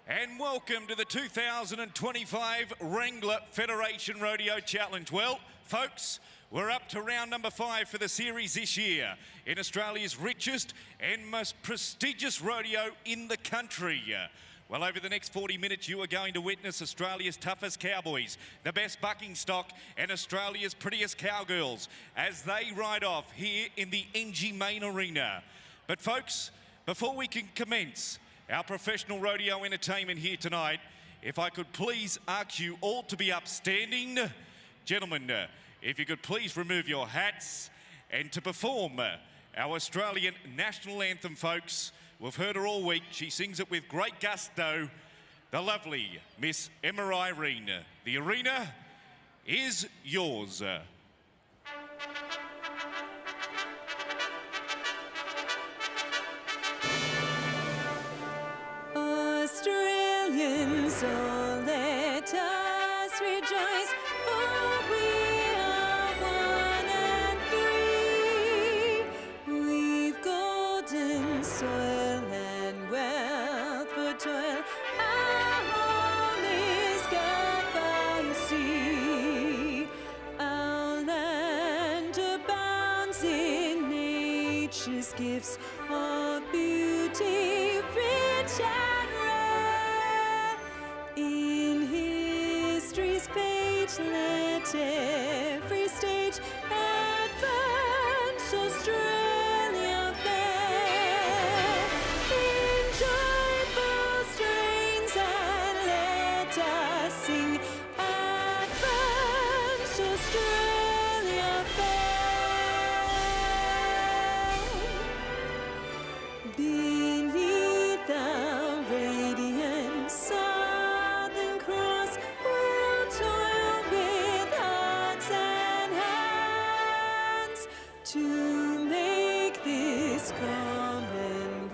And welcome to the 2025 Wrangler Federation Rodeo Challenge. Well, folks, we're up to round number 5 for the series this year in Australia's richest and most prestigious rodeo in the country. Well, over the next 40 minutes, you are going to witness Australia's toughest cowboys, the best bucking stock, and Australia's prettiest cowgirls as they ride off here in the NG Main Arena. But folks, before we can commence our professional rodeo entertainment here tonight, if I could please ask you all to be upstanding. Gentlemen, if you could please remove your hats, and to perform our Australian national anthem, folks. We've heard her all week. She sings it with great gusto. The lovely Miss Emma Irene. The arena is yours. Australians, oh, let us rejoice, for we are one and free. We've golden soil and wealth for toil. Our home is God by sea. Our land abounds in nature's gifts of beauty, rich and in history's page, let every stage advance Australia fair. In joyful strains and let us sing, advance Australia fair. Beneath the radiant Southern Cross, we'll toil with hearts and hands to make this commonwealth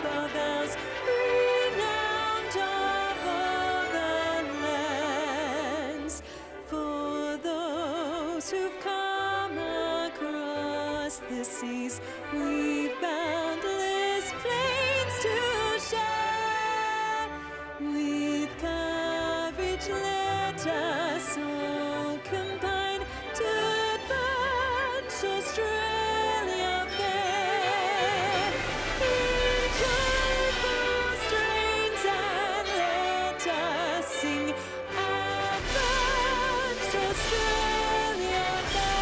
of ours renowned of all the lands. For those who've come across the seas, we've boundless plains to share. With courage let us all combine to advance Australia fair. In joyful strains and let us sing, advance Australia fair.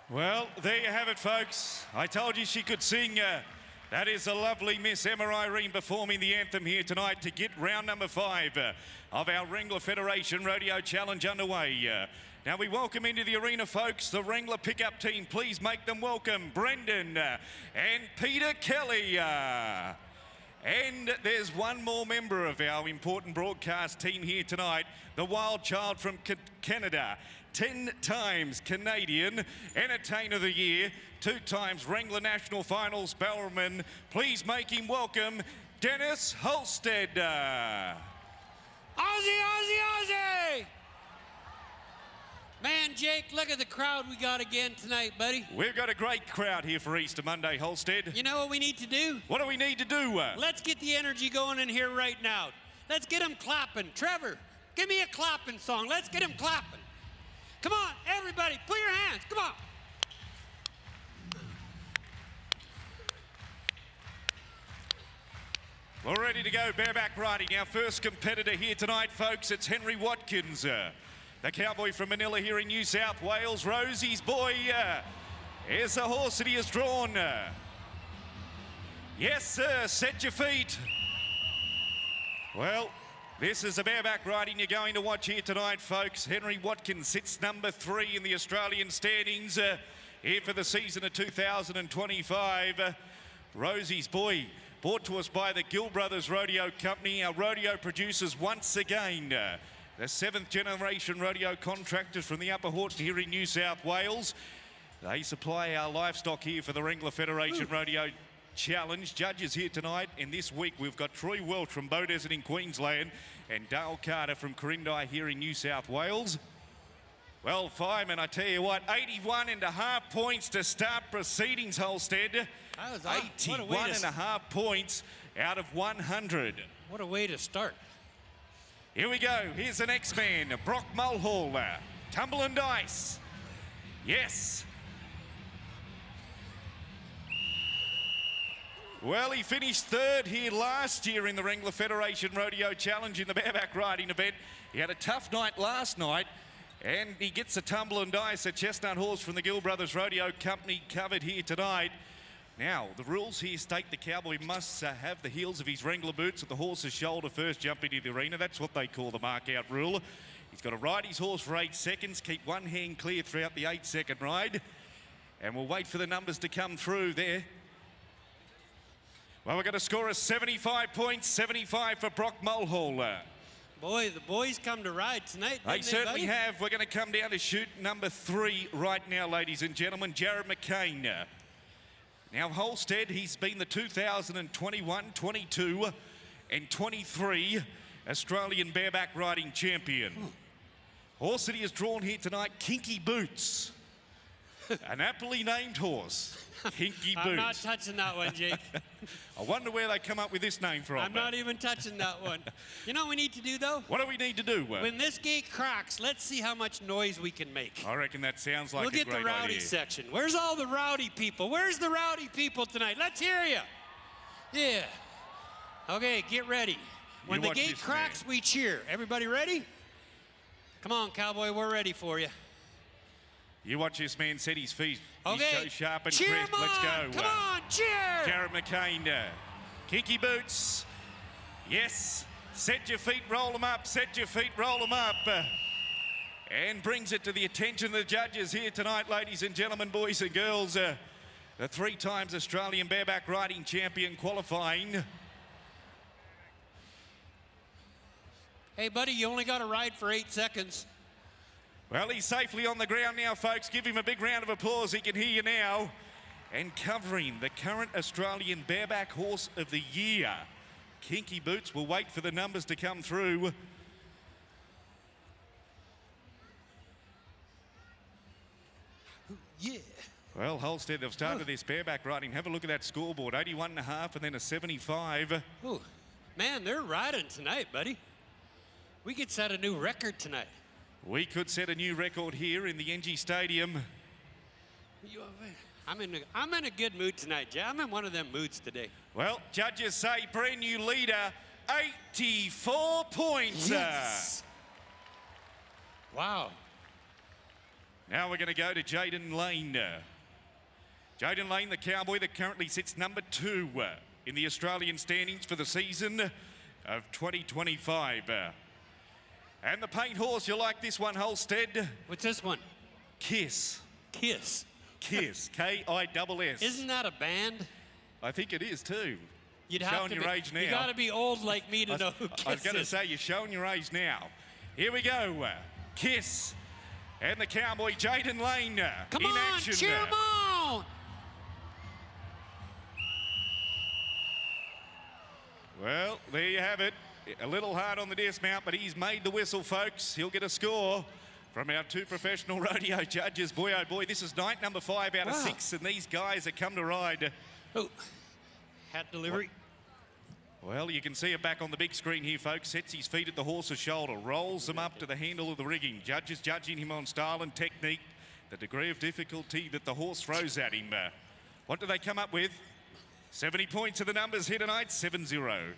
Well, there you have it, folks. I told you she could sing. That is the lovely Miss Emma Irene performing the anthem here tonight to get round number 5 of our Wrangler Federation Rodeo Challenge underway. Now we welcome into the arena, folks, the Wrangler pickup team. Please make them welcome Brendan and Peter Kelly. And there's one more member of our important broadcast team here tonight, the wild child from Canada, 10 times Canadian Entertainer of the Year, 2 times Wrangler National Finals Bellman. Please make him welcome Dennis Holstead. Aussie, Aussie, Aussie! Man, Jake, look at the crowd we got again tonight, buddy. We've got a great crowd here for Easter Monday, Holstead. You know what we need to do? What do we need to do? Let's get the energy going in here right now. Let's get them clapping. Trevor, give me a clapping song. Let's get them clapping. Come on, everybody, put your hands. Come on. We're ready to go, bareback riding. Our first competitor here tonight, folks, it's Henry Watkins, the cowboy from Manila here in New South Wales. Rosie's boy is the horse that he has drawn. Yes, sir, set your feet. Well, this is the bareback riding you're going to watch here tonight, folks. Henry Watkins sits number 3 in the Australian standings here for the season of 2025. Rosie's boy, brought to us by the Gill Brothers Rodeo Company, our rodeo producers once again. The 7th generation rodeo contractors from the Upper Horton here in New South Wales. They supply our livestock here for the Wrangler Federation Rodeo Challenge. Judges here tonight, and this week we've got Troy Welch from Beaudesert in Queensland and Dale Carter from Corindai here in New South Wales. Well, fireman, I tell you what, 81.5 points to start proceedings, Holstead. That was awesome. 81.5 points out of 100. What a way to start. Here we go. Here's the next man, Brock Mulhall. Tumble and dice. Yes. Well, he finished third here last year in the Wrangler Federation Rodeo Challenge in the bareback riding event. He had a tough night last night, and he gets a tumble and dice, a chestnut horse from the Gill Brothers Rodeo Company covered here tonight. Now, the rules here state the cowboy must have the heels of his Wrangler boots at the horse's shoulder first jump into the arena. That's what they call the mark-out rule. He's got to ride his horse for 8 seconds, keep one hand clear throughout the 8-second ride, and we'll wait for the numbers to come through there. Well, we're going to score a 75 points, 75 for Brock Mulhall. Boy, the boys come to ride tonight. They certainly have. We're going to come down to shoot number 3 right now, ladies and gentlemen, Jared McCain. Now, Holstead, he's been the 2021, 22 and 23 Australian bareback riding champion. Horse that he has drawn here tonight, Kinky Boots. An aptly named horse. Kinky Boots. I'm not touching that one, Jake. I wonder where they come up with this name from. I'm not even touching that one. You know what we need to do, though? What do we need to do? When this gate cracks, let's see how much noise we can make. I reckon that sounds like we'll a great idea. We'll get the rowdy section. Where's all the rowdy people? Where's the rowdy people tonight? Let's hear you. Yeah. Okay, get ready. When the gate cracks, we cheer. Everybody ready? Come on, cowboy, we're ready for you. You watch this man set his feet. Okay. He's so sharp and cheer crisp. Let's go. Come on, cheer! Jared McCain. Kinky Boots. Yes. Set your feet, roll them up. Set your feet, roll them up. And brings it to the attention of the judges here tonight, ladies and gentlemen, boys and girls. The 3 times Australian bareback riding champion qualifying. Hey, buddy, you only got to ride for 8 seconds. Well, he's safely on the ground now, folks. Give him a big round of applause. He can hear you now. And covering the current Australian bareback horse of the year, Kinky Boots. Will wait for the numbers to come through. Yeah. Well, Holstead, they've started this bareback riding. Have a look at that scoreboard. 81.5 and then a 75. Oh, man, they're riding tonight, buddy. We could set a new record tonight. We could set a new record here in the NG Stadium. I'm in a good mood tonight, Jay. I'm in one of them moods today. Well, judges say brand new leader, 84 points. Yes. Wow. Now we're going to go to Jaden Lane. Jaden Lane, the cowboy that currently sits number 2 in the Australian standings for the season of 2025. And the paint horse, you like this one, Holstead? What's this one? Kiss. Kiss. Kiss. K-I-S-S. Isn't that a band? I think it is too. You'd showing have to your age now. You got to be old like me to know who Kiss I was going to is. say, you're showing your age now. Here we go. Kiss. And the cowboy, Jaden Lane, Come in on, action. cheer him on! Well, there you have it. A little hard on the dismount, but he's made the whistle, folks. He'll get a score from our 2 professional rodeo judges. Boy, oh boy, this is night number 5 out of 6, and these guys have come to ride. Oh, hat delivery. Well, you can see it back on the big screen here, folks. Sets his feet at the horse's shoulder, rolls them up to the handle of the rigging. Judges judging him on style and technique, the degree of difficulty that the horse throws at him. What do they come up with? 70 points of the numbers here tonight, 7-0.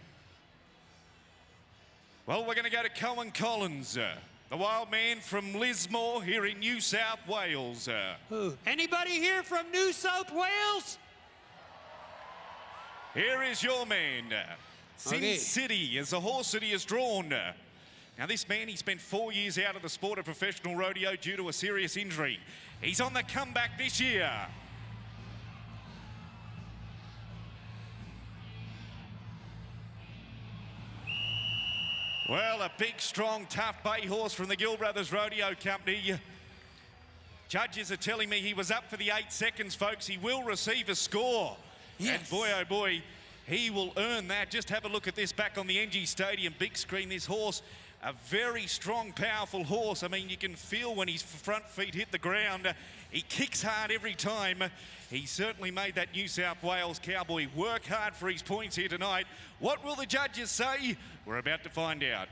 Well, we're going to go to Cohen Collins, the wild man from Lismore here in New South Wales. Anybody here from New South Wales? Here is your man. Sin City is the horse that he has drawn. Now this man, he spent 4 years out of the sport of professional rodeo due to a serious injury. He's on the comeback this year. Well, a big, strong, tough bay horse from the Gill Brothers Rodeo Company. Judges are telling me he was up for the 8 seconds, folks. He will receive a score. Yes. And boy, oh boy, he will earn that. Just have a look at this back on the NG Stadium big screen. This horse A very strong, powerful horse. I mean, you can feel when his front feet hit the ground. He kicks hard every time. He certainly made that New South Wales Cowboy work hard for his points here tonight. What will the judges say? We're about to find out.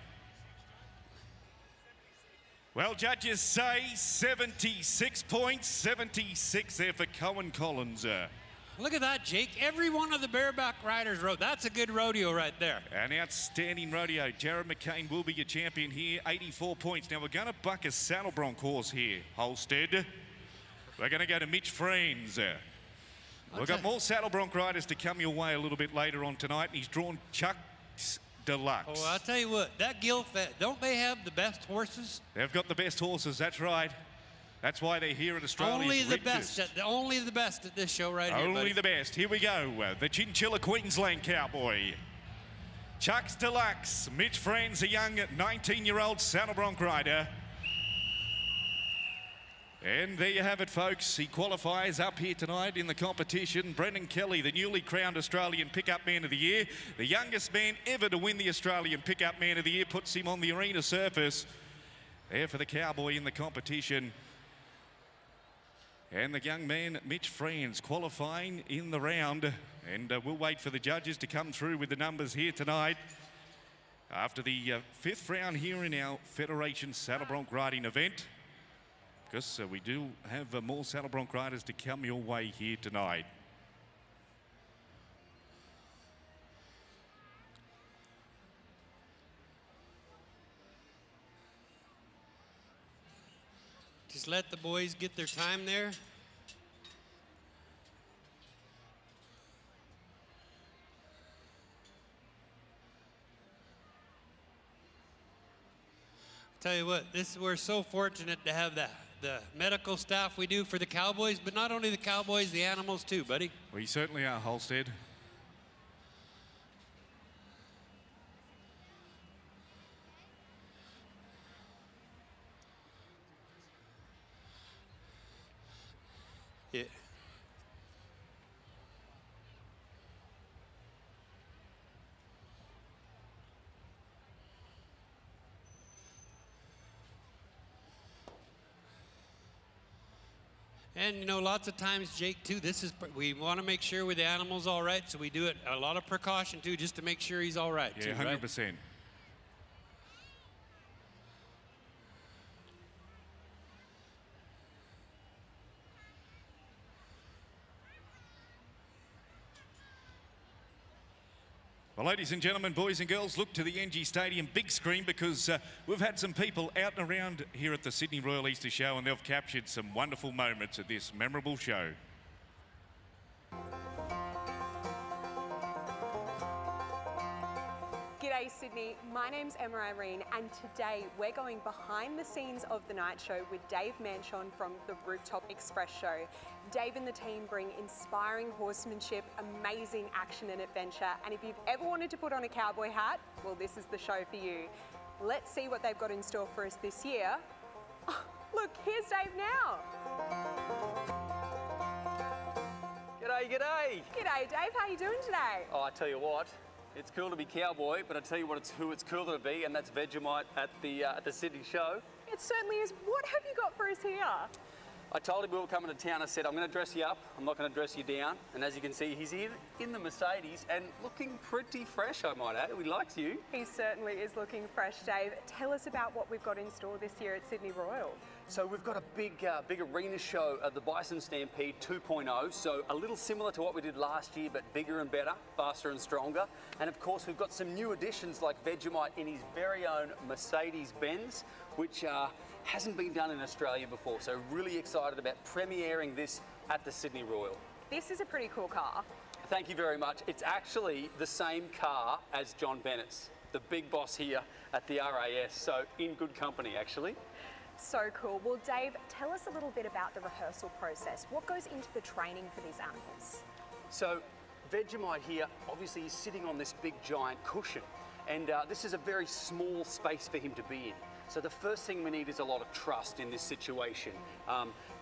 Well, judges say 76 points, 76 there for Cohen Collins. Look at that, Jake. Every one of the bareback riders rode. That's a good rodeo right there. An outstanding rodeo. Jared McCain will be your champion here, 84 points. Now, we're going to buck a Saddle Bronc horse here, Holstead. We're going to go to Mitch Friends. We've got more Saddle Bronc riders to come your way a little bit later on tonight, and he's drawn Chuck's Deluxe. Oh, I'll tell you what, that Gilfett, don't they have the best horses? They've got the best horses, that's right. That's why they're here at Australia's only the richest. best, only the best at this show right here, Only buddy. the best. Here we go. The Chinchilla Queensland Cowboy. Chuck's Deluxe. Mitch Friends, a young 19-year-old Saddle Bronc rider. And there you have it, folks. He qualifies up here tonight in the competition. Brendan Kelly, the newly crowned Australian Pickup Man of the Year. The youngest man ever to win the Australian Pickup Man of the Year, puts him on the arena surface. There for the Cowboy in the competition. And the young man, Mitch Friends, qualifying in the round. And we'll wait for the judges to come through with the numbers here tonight. After the fifth round here in our Federation Saddle Bronc riding event. Because we do have more Saddle Bronc riders to come your way here tonight. Just let the boys get their time there. Tell you what, we're so fortunate to have the medical staff we do for the Cowboys, but not only the Cowboys, the animals too, buddy. We certainly are, Holstead. Yeah. And you know, lots of times, Jake, too, we want to make sure with the animal's all right, so we do it a lot of precaution too, just to make sure he's all right. Yeah, too, 100%. Right? Well, ladies and gentlemen, boys and girls, look to the NG Stadium big screen because we've had some people out and around here at the Sydney Royal Easter Show and they've captured some wonderful moments at this memorable show. G'day Sydney, my name's Emma Irene and today we're going behind the scenes of the night show with Dave Manchon from the Rooftop Express show. Dave and the team bring inspiring horsemanship, amazing action and adventure, and if you've ever wanted to put on a cowboy hat, well, this is the show for you. Let's see what they've got in store for us this year. Oh, look, here's Dave now. G'day, g'day. G'day Dave, how are you doing today? Oh, I tell you what, it's cool to be cowboy, but I tell you what, who it's cooler to be, and that's Vegemite at the Sydney show. It certainly is. What have you got for us here? I told him we were coming to town. I said, I'm going to dress you up. I'm not going to dress you down. And as you can see, he's here in the Mercedes and looking pretty fresh, I might add. He likes you. He certainly is looking fresh, Dave. Tell us about what we've got in store this year at Sydney Royal. So we've got a big arena show, the Bison Stampede 2.0. So a little similar to what we did last year, but bigger and better, faster and stronger. And of course, we've got some new additions like Vegemite in his very own Mercedes-Benz, which hasn't been done in Australia before. So really excited about premiering this at the Sydney Royal. This is a pretty cool car. Thank you very much. It's actually the same car as John Bennett's, the big boss here at the RAS. So in good company, actually. So cool. Well, Dave, tell us a little bit about the rehearsal process. What goes into the training for these animals? So Vegemite here, obviously is sitting on this big giant cushion. And this is a very small space for him to be in. So the first thing we need is a lot of trust in this situation.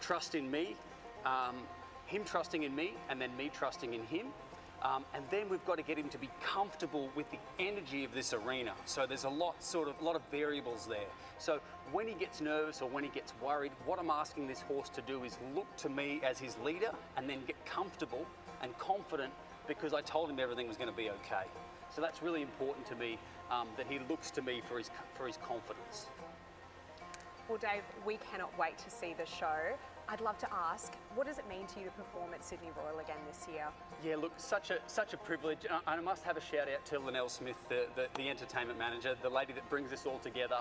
Trust in me, him trusting in me, and then me trusting in him. And then we've got to get him to be comfortable with the energy of this arena. So there's a lot of variables there. So when he gets nervous or when he gets worried, what I'm asking this horse to do is look to me as his leader and then get comfortable and confident because I told him everything was going to be okay. So that's really important to me, that he looks to me for his confidence. Well, Dave, we cannot wait to see the show. I'd love to ask, what does it mean to you to perform at Sydney Royal again this year? Yeah, look, such a privilege. And I must have a shout out to Linnell Smith, the entertainment manager, the lady that brings this all together.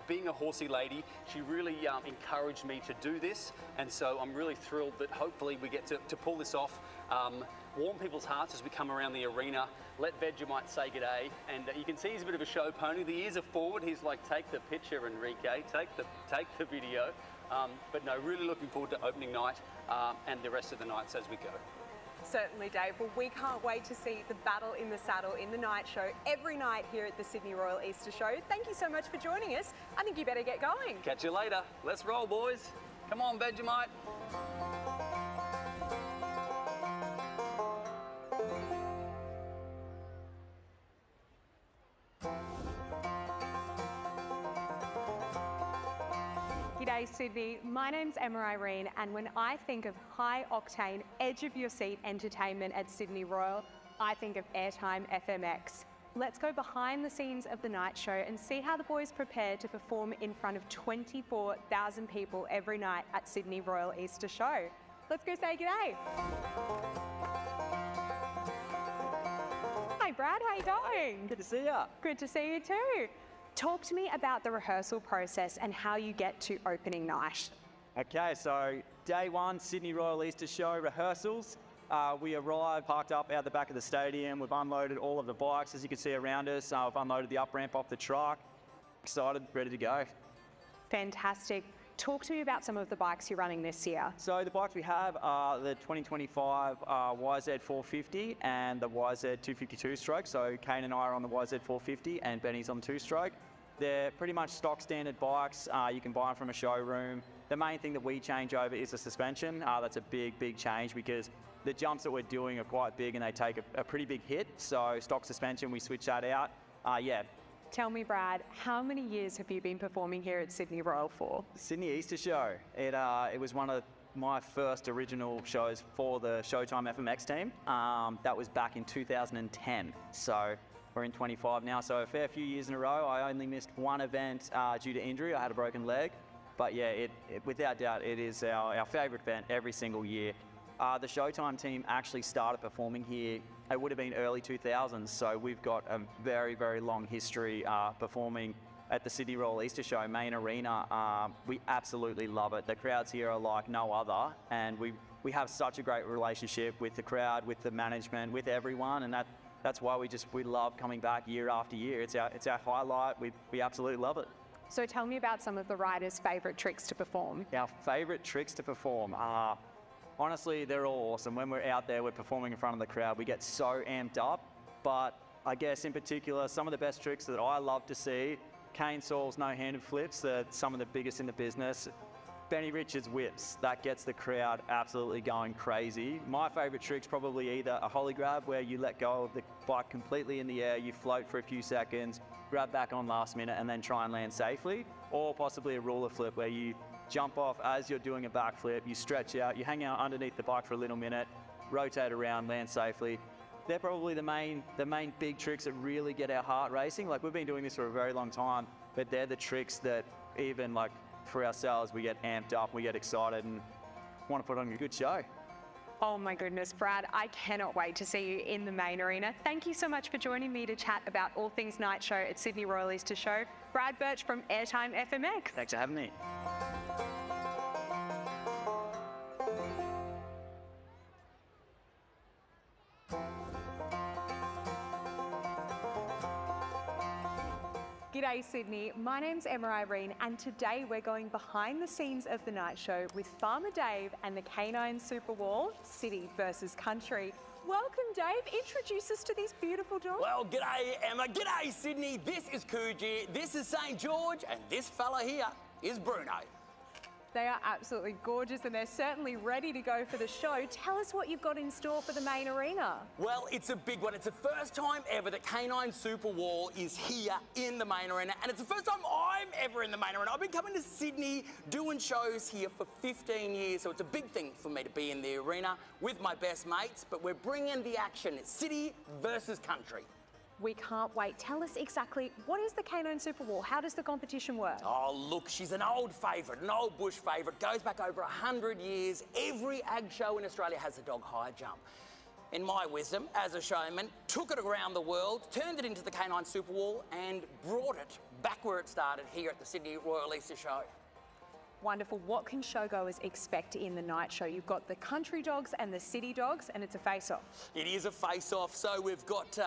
Being a horsey lady, she really encouraged me to do this. And so I'm really thrilled that hopefully we get to pull this off. Warm people's hearts as we come around the arena. Let Vegemite say g'day. And you can see he's a bit of a show pony. The ears are forward. He's like, take the picture, Enrique, take the video. But no, really looking forward to opening night and the rest of the nights as we go. Certainly, Dave. Well, we can't wait to see the battle in the saddle in the night show every night here at the Sydney Royal Easter Show. Thank you so much for joining us. I think you better get going. Catch you later. Let's roll, boys. Come on, Vegemite. G'day Sydney, my name's Emma Irene, and when I think of high-octane, edge-of-your-seat entertainment at Sydney Royal, I think of Airtime FMX. Let's go behind the scenes of the night show and see how the boys prepare to perform in front of 24,000 people every night at Sydney Royal Easter Show. Let's go say g'day. Hi Brad, how you going? Good to see you. Good to see you too. Talk to me about the rehearsal process and how you get to opening night. Okay, so day one, Sydney Royal Easter Show rehearsals. We arrived, parked up out the back of the stadium. We've unloaded all of the bikes, as you can see around us. We've unloaded the up ramp off the truck. Excited, ready to go. Fantastic. Talk to me about some of the bikes you're running this year. So the bikes we have are the 2025 YZ 450 and the YZ 252 stroke. So Kane and I are on the YZ 450 and Benny's on the 2-stroke. They're pretty much stock standard bikes. You can buy them from a showroom. The main thing that we change over is the suspension. That's a big change because the jumps that we're doing are quite big and they take a pretty big hit. So stock suspension, we switch that out. Yeah. Tell me, Brad, how many years have you been performing here at Sydney Royal for? Sydney Easter Show. It was one of my first original shows for the Showtime FMX team. That was back in 2010. So we're in 25 now, so a fair few years in a row. I only missed one event due to injury. I had a broken leg. But yeah, without doubt, it is our favourite event every single year. The Showtime team actually started performing here, it would have been early 2000s, so we've got a very long history performing at the Sydney Royal Easter Show main arena. We absolutely love it. The crowds here are like no other, and we have such a great relationship with the crowd, with the management, with everyone, and that's why we love coming back year after year. It's our highlight. We absolutely love it. So tell me about some of the riders' favourite tricks to perform. Our favourite tricks to perform? Honestly, they're all awesome. When we're out there, we're performing in front of the crowd, we get so amped up. But I guess in particular, some of the best tricks that I love to see, Kane Saul's no-handed flips, they're some of the biggest in the business. Benny Richards' whips, that gets the crowd absolutely going crazy. My favourite trick's probably either a holly grab, where you let go of the bike completely in the air, you float for a few seconds, grab back on last minute, and then try and land safely. Or possibly a ruler flip, where you jump off as you're doing a backflip, you stretch out, you hang out underneath the bike for a little minute, rotate around, land safely. They're probably the main big tricks that really get our heart racing. Like, we've been doing this for a very long time, but they're the tricks that even like for ourselves, we get amped up, we get excited and want to put on a good show. Oh my goodness, Brad, I cannot wait to see you in the main arena. Thank you so much for joining me to chat about all things night show at Sydney Royal Easter Show. Brad Birch from Airtime FMX. Thanks for having me. G'day Sydney, my name's Emma Irene and today we're going behind the scenes of the night show with Farmer Dave and the Canine Super Wall, City versus Country. Welcome Dave, introduce us to these beautiful dogs. Well, g'day Emma, g'day Sydney, this is Coogee, this is St George and this fella here is Bruno. They are absolutely gorgeous and they're certainly ready to go for the show. Tell us what you've got in store for the main arena. Well, it's a big one. It's the first time ever that Canine Super Wall is here in the main arena, and it's the first time I'm ever in the main arena. I've been coming to Sydney doing shows here for 15 years, so it's a big thing for me to be in the arena with my best mates, but we're bringing the action. It's city versus country. We can't wait. Tell us exactly, what is the Canine Super Wall? How does the competition work? Oh, look, she's an old favourite, an old bush favourite. Goes back over 100 years. Every ag show in Australia has a dog high jump. In my wisdom, as a showman, took it around the world, turned it into the Canine Super Wall and brought it back where it started, here at the Sydney Royal Easter Show. Wonderful. What can showgoers expect in the night show? You've got the country dogs and the city dogs, and it's a face-off. It is a face-off, so we've got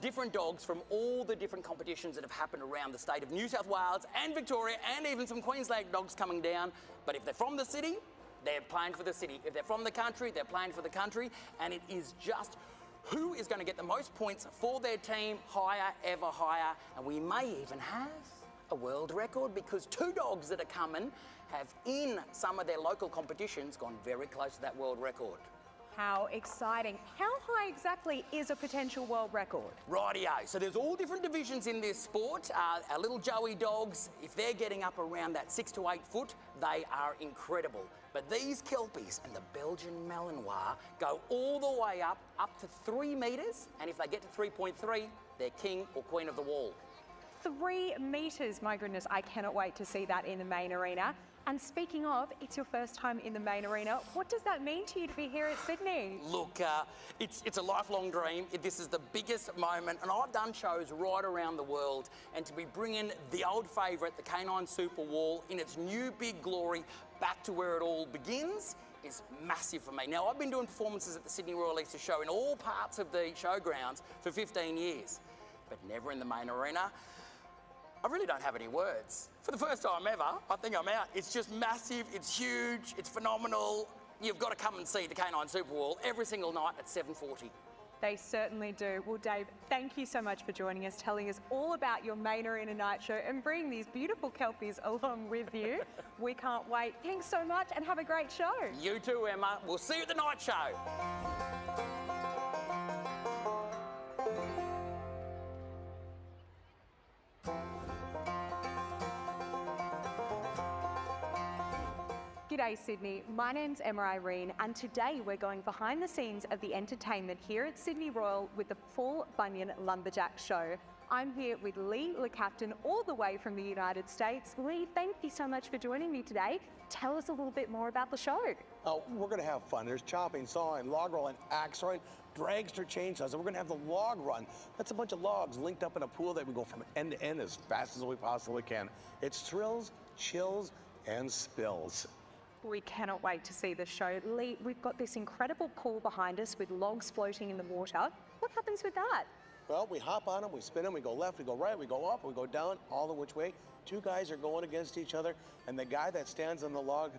different dogs from all the different competitions that have happened around the state of New South Wales and Victoria, and even some Queensland dogs coming down. But if they're from the city, they're playing for the city. If they're from the country, they're playing for the country, and it is just who is going to get the most points for their team, higher, ever higher, and we may even have a world record, because 2 dogs that are coming have, in some of their local competitions, gone very close to that world record. How exciting. How high exactly is a potential world record? Rodeo. So there's all different divisions in this sport. Our little Joey dogs, if they're getting up around that 6 to 8 foot, they are incredible. But these Kelpies and the Belgian Malinois go all the way up to 3 metres, and if they get to 3.3, they're king or queen of the wall. 3 metres, my goodness, I cannot wait to see that in the main arena. And speaking of, it's your first time in the main arena. What does that mean to you to be here at Sydney? Look, it's a lifelong dream. This is the biggest moment, and I've done shows right around the world, and to be bringing the old favourite, the Canine Super Wall, in its new big glory back to where it all begins is massive for me. Now, I've been doing performances at the Sydney Royal Easter Show in all parts of the showgrounds for 15 years, but never in the main arena. I really don't have any words. For the first time ever, I think I'm out. It's just massive, it's huge, it's phenomenal. You've got to come and see the Canine Super Wall every single night at 7:40. They certainly do. Well, Dave, thank you so much for joining us, telling us all about your main arena night show and bringing these beautiful Kelpies along with you. We can't wait. Thanks so much and have a great show. You too, Emma. We'll see you at the night show. G'day Sydney, my name's Emma Irene, and today we're going behind the scenes of the entertainment here at Sydney Royal with the Paul Bunyan Lumberjack Show. I'm here with Lee LeCaptain, all the way from the United States. Lee, thank you so much for joining me today. Tell us a little bit more about the show. Oh, we're going to have fun. There's chopping, sawing, log rolling, axe throwing, dragster chainsaws, and we're going to have the log run. That's a bunch of logs linked up in a pool that we go from end to end as fast as we possibly can. It's thrills, chills, and spills. We cannot wait to see the show. Lee, we've got this incredible pool behind us with logs floating in the water. What happens with that? Well, we hop on them, we spin them, we go left, we go right, we go up, we go down, all the which way. 2 guys are going against each other, and the guy that stands on the log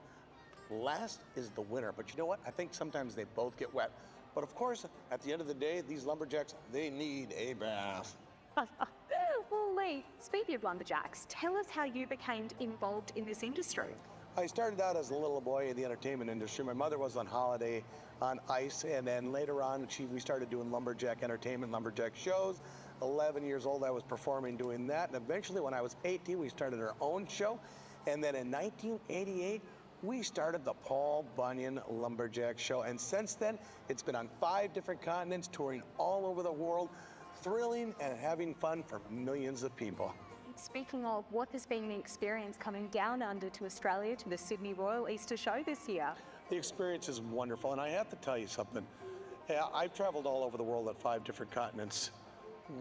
last is the winner. But you know what? I think sometimes they both get wet. But of course, at the end of the day, these lumberjacks, they need a bath. Well, Lee, speaking of lumberjacks, tell us how you became involved in this industry. I started out as a little boy in the entertainment industry. My mother was on holiday on ice, and then later on, we started doing lumberjack entertainment, lumberjack shows. 11 years old, I was performing doing that, and eventually when I was 18, we started our own show, and then in 1988, we started the Paul Bunyan Lumberjack Show, and since then, it's been on 5 different continents, touring all over the world, thrilling and having fun for millions of people. Speaking of, what has been the experience coming down under to Australia to the Sydney Royal Easter Show this year? The experience is wonderful, and I have to tell you something. I've traveled all over the world at 5 different continents.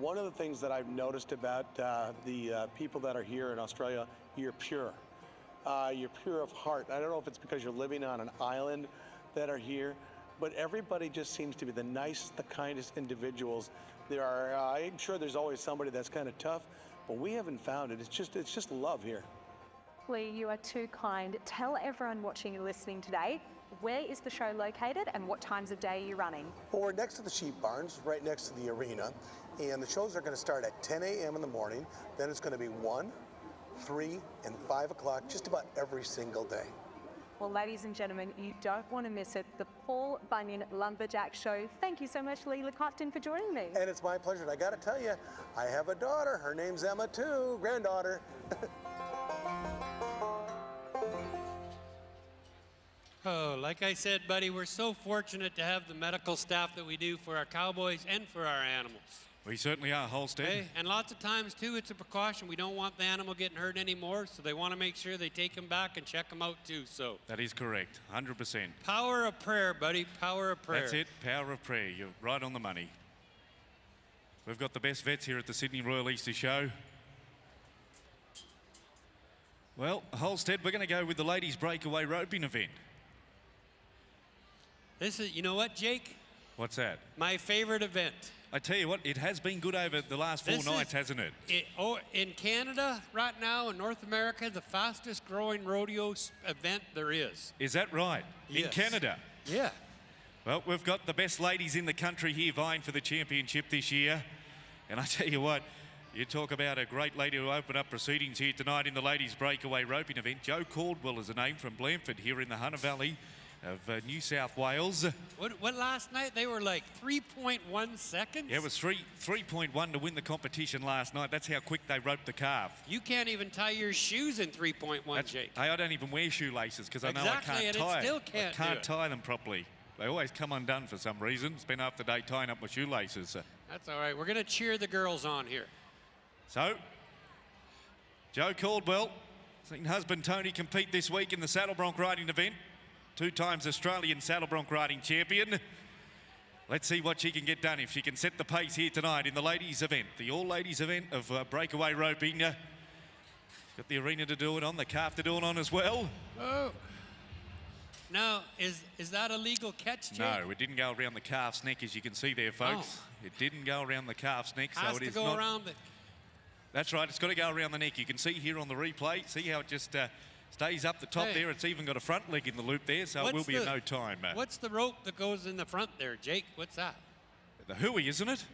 One of the things that I've noticed about the people that are here in Australia, you're pure. You're pure of heart. I don't know if it's because you're living on an island that are here, but everybody just seems to be the nicest, the kindest individuals. I'm sure there's always somebody that's kind of tough, but we haven't found it. It's just love here. Lee, you are too kind. Tell everyone watching and listening today, where is the show located and what times of day are you running? Well, we're next to the sheep barns, right next to the arena, and the shows are going to start at 10 a.m. in the morning. Then it's going to be 1, 3, and 5 o'clock just about every single day. Well, ladies and gentlemen, you don't want to miss it. The Paul Bunyan Lumberjack Show. Thank you so much, Leela Cotton, for joining me. And it's my pleasure. And I got to tell you, I have a daughter. Her name's Emma, too. Granddaughter. Oh, like I said, buddy, we're so fortunate to have the medical staff that we do for our cowboys and for our animals. We certainly are, Holstead. Okay? And lots of times, too, it's a precaution. We don't want the animal getting hurt anymore, so they want to make sure they take him back and check him out, too. So That is correct, 100%. Power of prayer, buddy, power of prayer. That's it, power of prayer. You're right on the money. We've got the best vets here at the Sydney Royal Easter Show. Well, Holstead, we're going to go with the ladies' breakaway roping event. This is, you know what, Jake? What's that? My favorite event. I tell you what, it has been good over the last four nights, hasn't it? In Canada right now, in North America, the fastest growing rodeo event there is. Is that right? Yes. In Canada? Yeah. Well, we've got the best ladies in the country here vying for the championship this year. And I tell you what, you talk about a great lady to open up proceedings here tonight in the ladies' breakaway roping event. Jo Caldwell is a name from Blandford here in the Hunter Valley of New South Wales. What last night? They were like 3.1 seconds? Yeah, it was 3.1 to win the competition last night. That's how quick they roped the calf. You can't even tie your shoes in 3.1, Jake. Hey, I don't even wear shoelaces because I know Exactly, I and can't tie. it still can't I can't do it. tie them properly. They always come undone for some reason. Spend half the day tying up my shoelaces. That's all right. We're going to cheer the girls on here. So, Jo Caldwell, seen husband Tony compete this week in the Saddle Bronc riding event. 2 times Australian Saddle Bronc riding champion. Let's see what she can get done if she can set the pace here tonight in the ladies event, the all-ladies event of breakaway roping. She's got the arena to do it on, the calf to do it on as well. Oh. Now, is that a legal catch, Jake? No, it didn't go around the calf's neck, as you can see there, folks. Oh. It didn't go around the calf's neck, so Has it to is go not. around the... That's right, it's got to go around the neck. You can see here on the replay, see how it just stays up the top there. It's even got a front leg in the loop there, so it will be in no time. What's the rope that goes in the front there, Jake? What's that? The hooey, isn't it?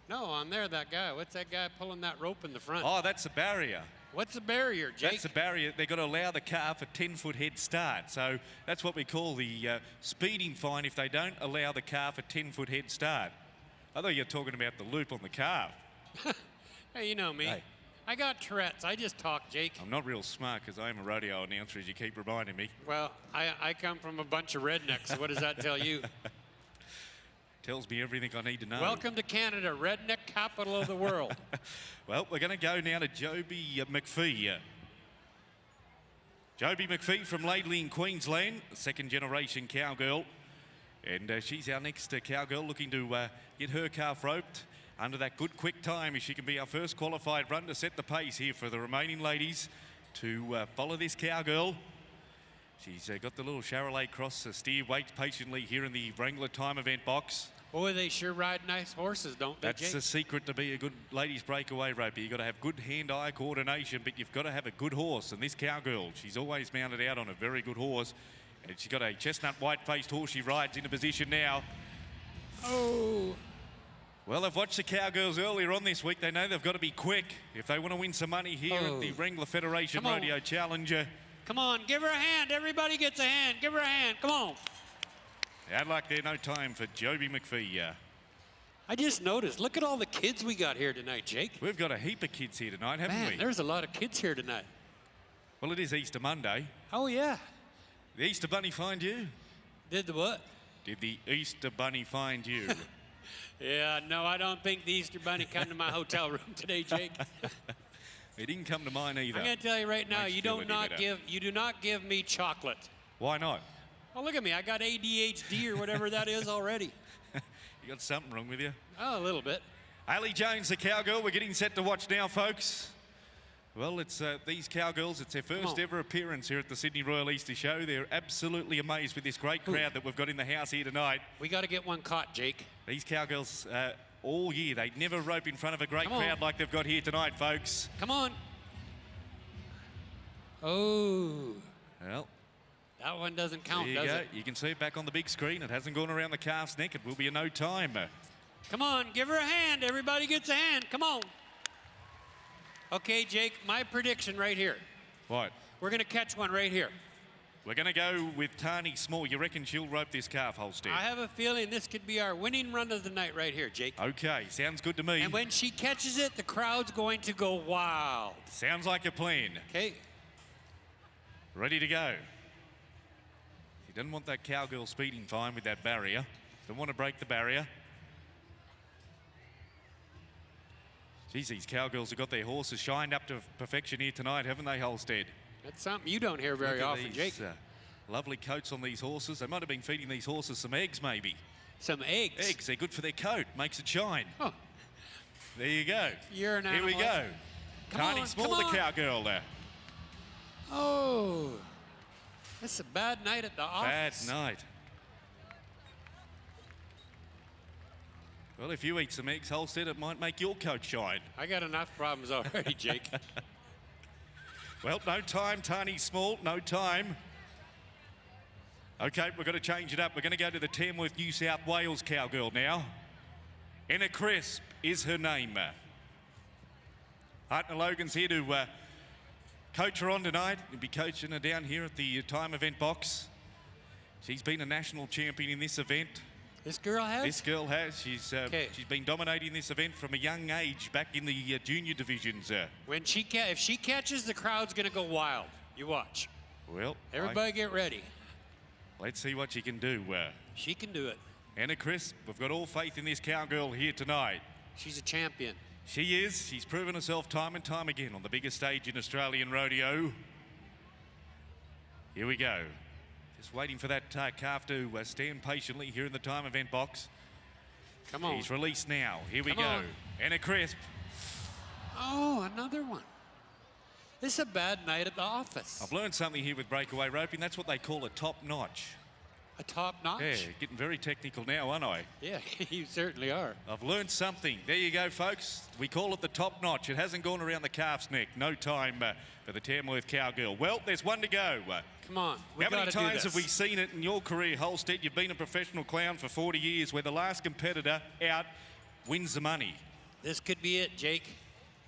No, on there, that guy. What's that guy pulling that rope in the front? Oh, that's a barrier. What's the barrier, Jake? That's the barrier. They've got to allow the calf a 10-foot head start. So that's what we call the speeding fine if they don't allow the calf a 10-foot head start. I thought you were talking about the loop on the calf. Hey, you know me. Hey. I got Tourette's. I just talk, Jake. I'm not real smart because I am a rodeo announcer, as you keep reminding me. Well, I come from a bunch of rednecks, so what does that tell you? Tells me everything I need to know. Welcome to Canada, redneck capital of the world. Well, we're going to go now to Joby McPhee. Joby McPhee from Laidley in Queensland, second-generation cowgirl. And she's our next cowgirl looking to get her calf roped under that good quick time, if she can be our first qualified run to set the pace here for the remaining ladies to follow this cowgirl. She's got the little Charolais cross steer, waits patiently here in the Wrangler time event box. Boy, they sure ride nice horses, don't they, That's Jake? the secret to be a good ladies breakaway roper. You've got to have good hand-eye coordination, but you've got to have a good horse. And this cowgirl, she's always mounted out on a very good horse. And she's got a chestnut white-faced horse she rides into position now. Oh. Well, I've watched the cowgirls earlier on this week. They know they've got to be quick if they want to win some money here at the Wrangler Federation Rodeo Challenge. Come on, give her a hand. Everybody gets a hand. Give her a hand. Come on. Hard luck there, no time for Joby McPhee. I just noticed, look at all the kids we got here tonight, Jake. We've got a heap of kids here tonight, haven't we? There's a lot of kids here tonight. Well, it is Easter Monday. Oh, yeah. The Easter Bunny find you? Did the what? Did the Easter Bunny find you? Yeah, no, I don't think the Easter Bunny come to my hotel room today, Jake. He didn't come to mine either. I'm going to tell you right now, Makes you feel do not give me chocolate. Why not? Oh, look at me. I got ADHD or whatever that is already. You got something wrong with you? Oh, a little bit. Hayley Jones, the cowgirl. We're getting set to watch now, folks. Well, it's these cowgirls. It's their first ever appearance here at the Sydney Royal Easter Show. They're absolutely amazed with this great crowd that we've got in the house here tonight. We got to get one caught, Jake. These cowgirls, all year, they never rope in front of a great crowd like they've got here tonight, folks. Come on. Oh. Well, that one doesn't count, there you go. You can see it back on the big screen. It hasn't gone around the calf's neck. It will be in no time. Come on, give her a hand. Everybody gets a hand. Come on. Okay, Jake, my prediction right here. What? We're going to catch one right here. We're going to go with Tani Small. You reckon she'll rope this calf, Holstead? I have a feeling this could be our winning run of the night right here, Jake. Okay, sounds good to me. And when she catches it, the crowd's going to go wild. Sounds like a plan. Okay. Ready to go. He doesn't want that cowgirl speeding fine with that barrier. Doesn't want to break the barrier. Geez, these cowgirls have got their horses shined up to perfection here tonight, haven't they, Holstead? That's something you don't hear very often, Jake. Lovely coats on these horses. They might have been feeding these horses some eggs, maybe. Some eggs? Eggs. They're good for their coat. Makes it shine. Oh. There you go. You're an animal. Here we go. Tani on, Small, come the on. cowgirl there. Oh. That's a bad night at the office. Bad night. Well, if you eat some eggs, Holstead, it might make your coat shine. I got enough problems already, Jake. Well, no time, Tani Small, no time. Okay, we're going to change it up. We're going to go to the Tamworth, New South Wales cowgirl now. Enna Crisp is her name. Hartner Logan's here to coach her on tonight. He'll be coaching her down here at the time event box. She's been a national champion in this event. This girl has? This girl has. She's been dominating this event from a young age back in the junior divisions. When if she catches, the crowd's going to go wild. You watch. Well, everybody get ready. Let's see what she can do. She can do it. Enna Crisp, we've got all faith in this cowgirl here tonight. She's a champion. She is. She's proven herself time and time again on the biggest stage in Australian rodeo. Here we go. Just waiting for that calf to stand patiently here in the time event box. Come on. He's released now. Here we Come go. on. Enna Crisp. Oh, another one. This is a bad night at the office. I've learned something here with breakaway roping. That's what they call a top notch. A top notch? Yeah, getting very technical now, aren't I? Yeah, you certainly are. I've learned something. There you go, folks. We call it the top notch. It hasn't gone around the calf's neck. No time for the Tamworth cowgirl. Well, there's one to go. Come on, How many times have we seen it in your career, Holstead? You've been a professional clown for 40 years where the last competitor out wins the money. This could be it, Jake.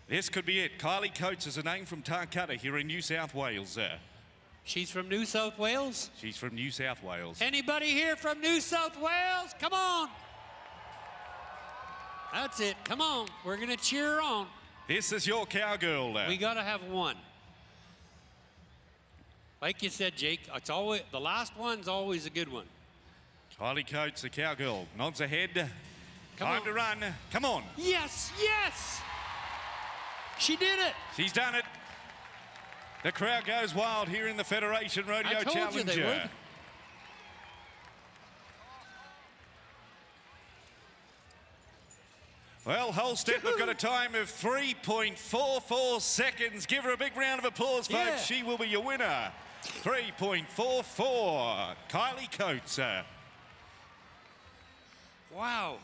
This could be it. Kylie Coates is a name from Tarcutta here in New South Wales. She's from New South Wales? She's from New South Wales. Anybody here from New South Wales? Come on. That's it. Come on. We're going to cheer her on. This is your cowgirl. We got to have one. Like you said, Jake, it's always the last one's always a good one. Kylie Coates, the cowgirl, nods ahead. Time on. to run. Come on. Yes, yes. She did it. She's done it. The crowd goes wild here in the Federation Rodeo I told Challenger. you they would. Well, Holstead, we've got a time of 3.44 seconds. Give her a big round of applause, folks. Yeah. She will be your winner. 3.44. Kylie Coates. Wow.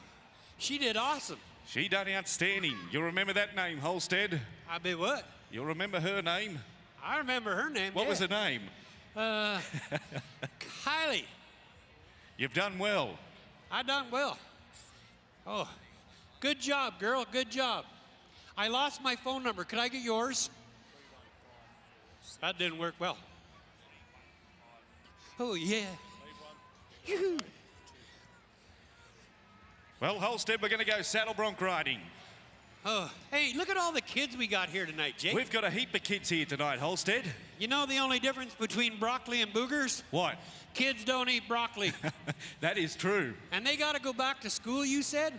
She did awesome. She done outstanding. You'll remember that name, Holstead. I bet what? You'll remember her name. I remember her name. What was her name? Kylie. You've done well. I done well. Oh, good job, girl. Good job. I lost my phone number. Could I get yours? That didn't work well. Oh, yeah. Yoo-hoo. Well, Holstead, we're going to go Saddle Bronc riding. Oh, hey, look at all the kids we got here tonight, Jake. We've got a heap of kids here tonight, Holstead. You know the only difference between broccoli and boogers? What? Kids don't eat broccoli. That is true. And they got to go back to school, you said?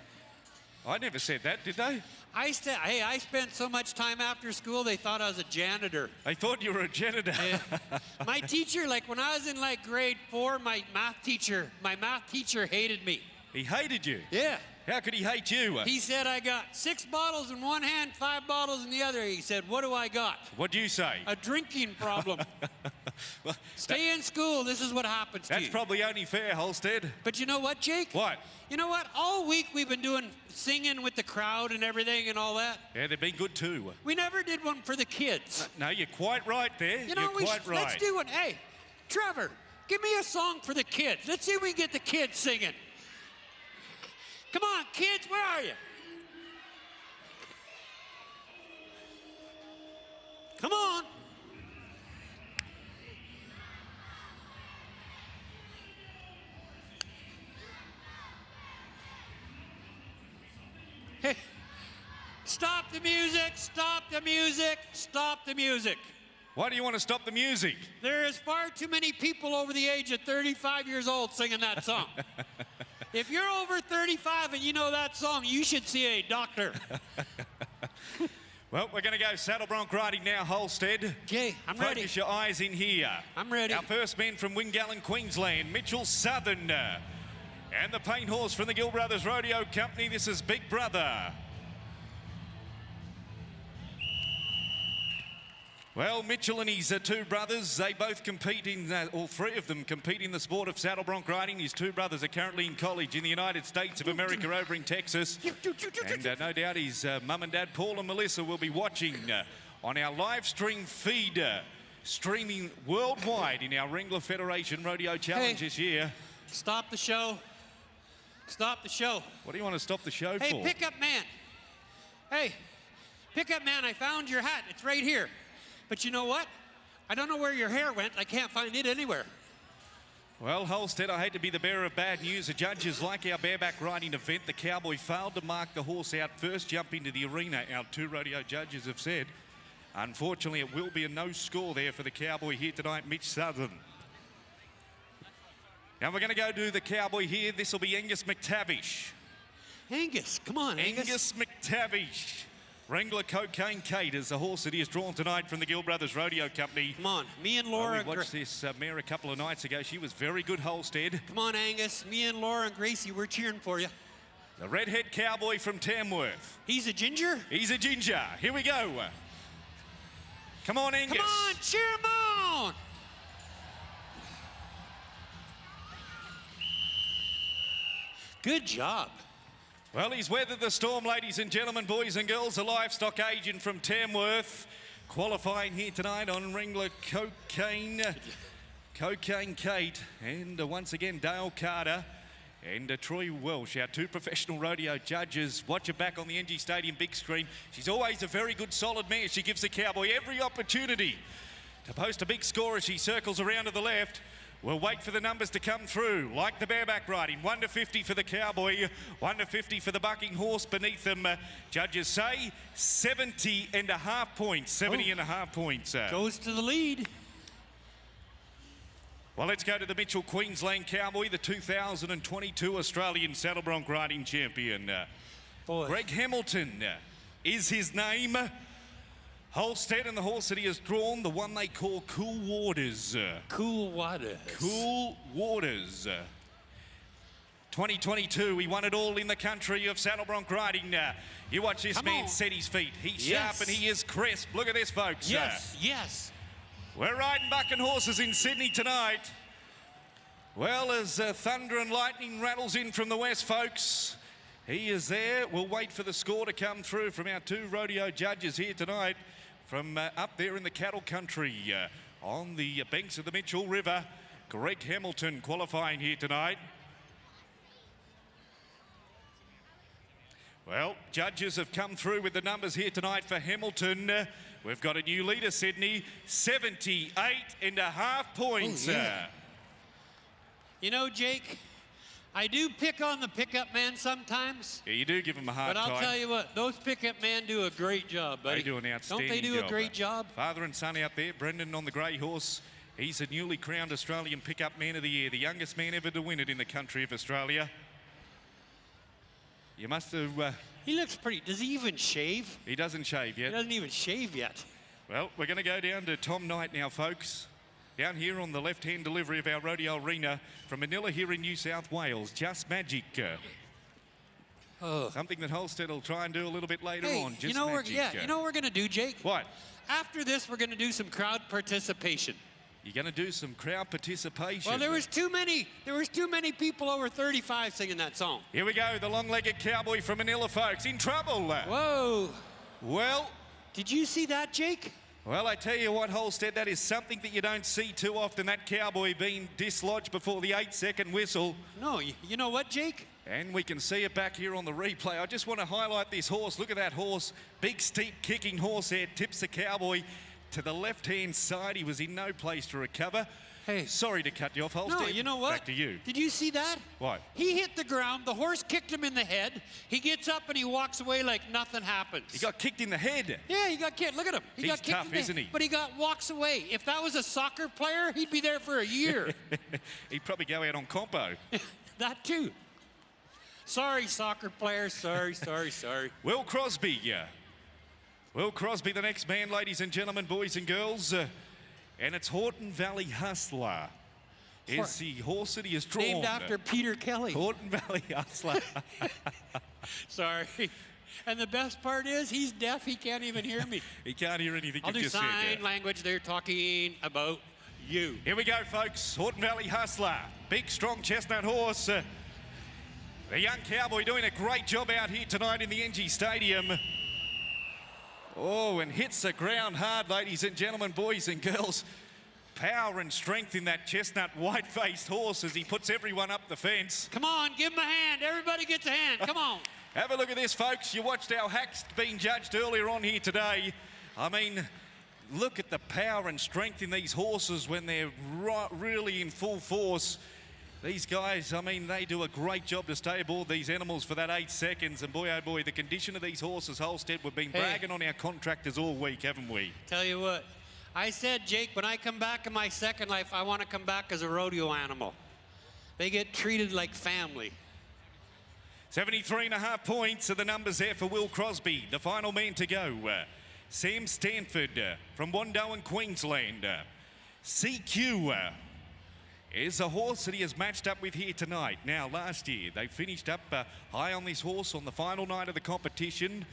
I never said that, did they? I spent so much time after school, they thought I was a janitor. They thought you were a janitor. My teacher, like when I was in like grade 4, my math teacher hated me. He hated you? Yeah. How could he hate you? He said I got 6 bottles in one hand, 5 bottles in the other. He said, what do I got? What'd you say? A drinking problem. Well, Stay in school. This is what happens to you. that's probably only fair, Holstead. But you know what, Jake? What? You know what? All week we've been doing singing with the crowd and everything and all that. Yeah, they've been good too. We never did one for the kids. No, you're quite right there. You know, you're quite right. let's do one. Hey, Trevor, give me a song for the kids. Let's see if we can get the kids singing. Come on, kids, where are you? Come on. Hey, stop the music, stop the music, stop the music. Why do you want to stop the music? There is far too many people over the age of 35 years old singing that song. If you're over 35 and you know that song, you should see a doctor. Well, we're going to go Saddle Bronc riding now, Holstead. Okay, I'm ready. Focus your eyes in here. I'm ready. Our first man from Wingallen, Queensland, Mitchell Southern. And the paint horse from the Gill Brothers Rodeo Company, this is Big Brother. Well, Mitchell and his two brothers, they both compete in, all three of them compete in the sport of saddle bronc riding. His two brothers are currently in college in the United States of America over in Texas. And no doubt his mum and dad, Paul and Melissa, will be watching on our live stream feed, streaming worldwide in our Wrangler Federation Rodeo Challenge this year. Stop the show. Stop the show. What do you want to stop the show for? Hey, pickup man. Hey, pickup man, I found your hat. It's right here. But you know what? I don't know where your hair went. I can't find it anywhere. Well, Holstead, I hate to be the bearer of bad news. The judges like our bareback riding event. The Cowboy failed to mark the horse out first jump into the arena. Our two rodeo judges have said. Unfortunately, it will be a no score there for the Cowboy here tonight, Mitch Southern. Now we're going to go do the Cowboy here. This will be Angus McTavish. Angus, come on, Angus. Angus McTavish. Wrangler Cocaine Kate is the horse that he has drawn tonight from the Gill Brothers Rodeo Company. Come on, me and Laura. We watched this mare a couple of nights ago. She was very good, Holstead. Come on, Angus. Me and Laura and Gracie, we're cheering for you. The redhead cowboy from Tamworth. He's a ginger? He's a ginger. Here we go. Come on, Angus. Come on, cheer him on. Good job. Well, he's weathered the storm, ladies and gentlemen, boys and girls. A livestock agent from Tamworth, qualifying here tonight on Wrangler Cocaine Kate. And once again, Dale Carter and Troy Welsh, our two professional rodeo judges. Watch her back on the NG Stadium big screen. She's always a very good, solid mare. She gives the Cowboy every opportunity to post a big score as she circles around to the left. We'll wait for the numbers to come through, like the bareback riding. 1 to 50 for the Cowboy, 1 to 50 for the bucking horse beneath them. Judges say 70.5 points, 70.5 points. Goes to the lead. Well, let's go to the Mitchell Queensland Cowboy, the 2022 Australian Saddle Bronc riding champion. Greg Hamilton is his name. Holstead, and the horse that he has drawn, the one they call Cool Waters. Cool Waters. Cool Waters. 2022, he won it all in the country of saddle bronc riding. You watch this man set his feet. He's sharp and he is crisp. Look at this, folks. Yes. We're riding bucking horses in Sydney tonight. Well, as thunder and lightning rattles in from the west, folks, he is there. We'll wait for the score to come through from our two rodeo judges here tonight from up there in the cattle country on the banks of the Mitchell River. Greg Hamilton qualifying here tonight. Well, judges have come through with the numbers here tonight for Hamilton. We've got a new leader, Sydney, 78.5 points. Oh, yeah. You know, Jake, I do pick on the pickup man sometimes. Yeah, you do give him a hard time. But I'll tell you what, those pickup men do a great job, buddy. They do an outstanding job. Don't they do a great job? Father and son out there, Brendan on the grey horse. He's a newly crowned Australian Pickup Man of the Year, the youngest man ever to win it in the country of Australia. You must have... He looks pretty... Does he even shave? He doesn't shave yet. He doesn't even shave yet. Well, we're going to go down to Tom Knight now, folks. Down here on the left-hand delivery of our rodeo arena from Manila here in New South Wales. Just Magic. Something that Holstead will try and do a little bit later on. Just you know Magic. you know what we're going to do, Jake? What? After this, we're going to do some crowd participation. You're going to do some crowd participation. Well, there was too many people over 35 singing that song. Here we go, the long-legged cowboy from Manila, folks, in trouble. Whoa. Well. Did you see that, Jake? Well, I tell you what, Holstead, that is something that you don't see too often, that cowboy being dislodged before the 8-second whistle. No, you know what, Jake? And we can see it back here on the replay. I just want to highlight this horse. Look at that horse. Big, steep, kicking horse head. Tips the cowboy to the left-hand side. He was in no place to recover. Hey. Sorry to cut you off, Holstead. No, you know what? Back to you. Did you see that? What? He hit the ground, the horse kicked him in the head, he gets up and he walks away like nothing happens. He got kicked in the head. Yeah, he got kicked. Look at him. He He's got kicked tough, in the isn't he? But he walks away. If that was a soccer player, he'd be there for a year. He'd probably go out on compo. That too. Sorry, soccer players. Sorry. Will Crosby. Will Crosby, the next man, ladies and gentlemen, boys and girls. And it's Horton Valley Hustler. Is the horse that he has drawn. Named after Peter Kelly. Horton Valley Hustler. Sorry. And the best part is he's deaf. He can't even hear me. He can't hear anything I'll you've do just sign said. language. They're talking about you. Here we go, folks. Horton Valley Hustler. Big, strong chestnut horse. The young cowboy doing a great job out here tonight in the NG Stadium. Oh, and hits the ground hard, ladies and gentlemen, boys and girls. Power and strength in that chestnut white-faced horse as he puts everyone up the fence. Come on, give him a hand. Everybody gets a hand. Come on. Have a look at this, folks. You watched our hacks being judged earlier on here today. I mean, look at the power and strength in these horses when they're really in full force. These guys, I mean, they do a great job to stay aboard these animals for that 8 seconds. And boy, oh boy, the condition of these horses, Holstead, we've been bragging on our contractors all week, haven't we? Tell you what, I said, Jake, when I come back in my second life, I want to come back as a rodeo animal. They get treated like family. 73.5 points are the numbers there for Will Crosby, the final man to go. Sam Stanford from Wandoan, Queensland. CQ is a horse that he has matched up with here tonight. Now, last year, they finished up high on this horse on the final night of the competition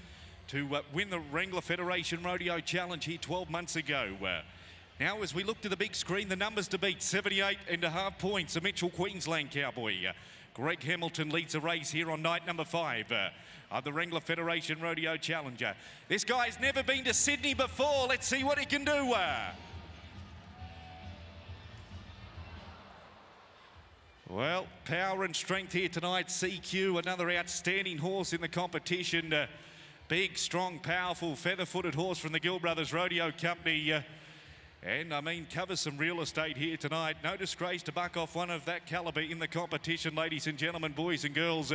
to win the Wrangler Federation Rodeo Challenge here 12 months ago. Now, as we look to the big screen, the numbers to beat, 78.5 points. A Mitchell Queensland cowboy. Greg Hamilton leads the race here on night number 5 of the Wrangler Federation Rodeo Challenger. This guy's never been to Sydney before. Let's see what he can do. Well, power and strength here tonight. CQ, another outstanding horse in the competition. Big, strong, powerful, feather-footed horse from the Gill Brothers Rodeo Company. And, I mean, covers some real estate here tonight. No disgrace to buck off one of that calibre in the competition, ladies and gentlemen, boys and girls.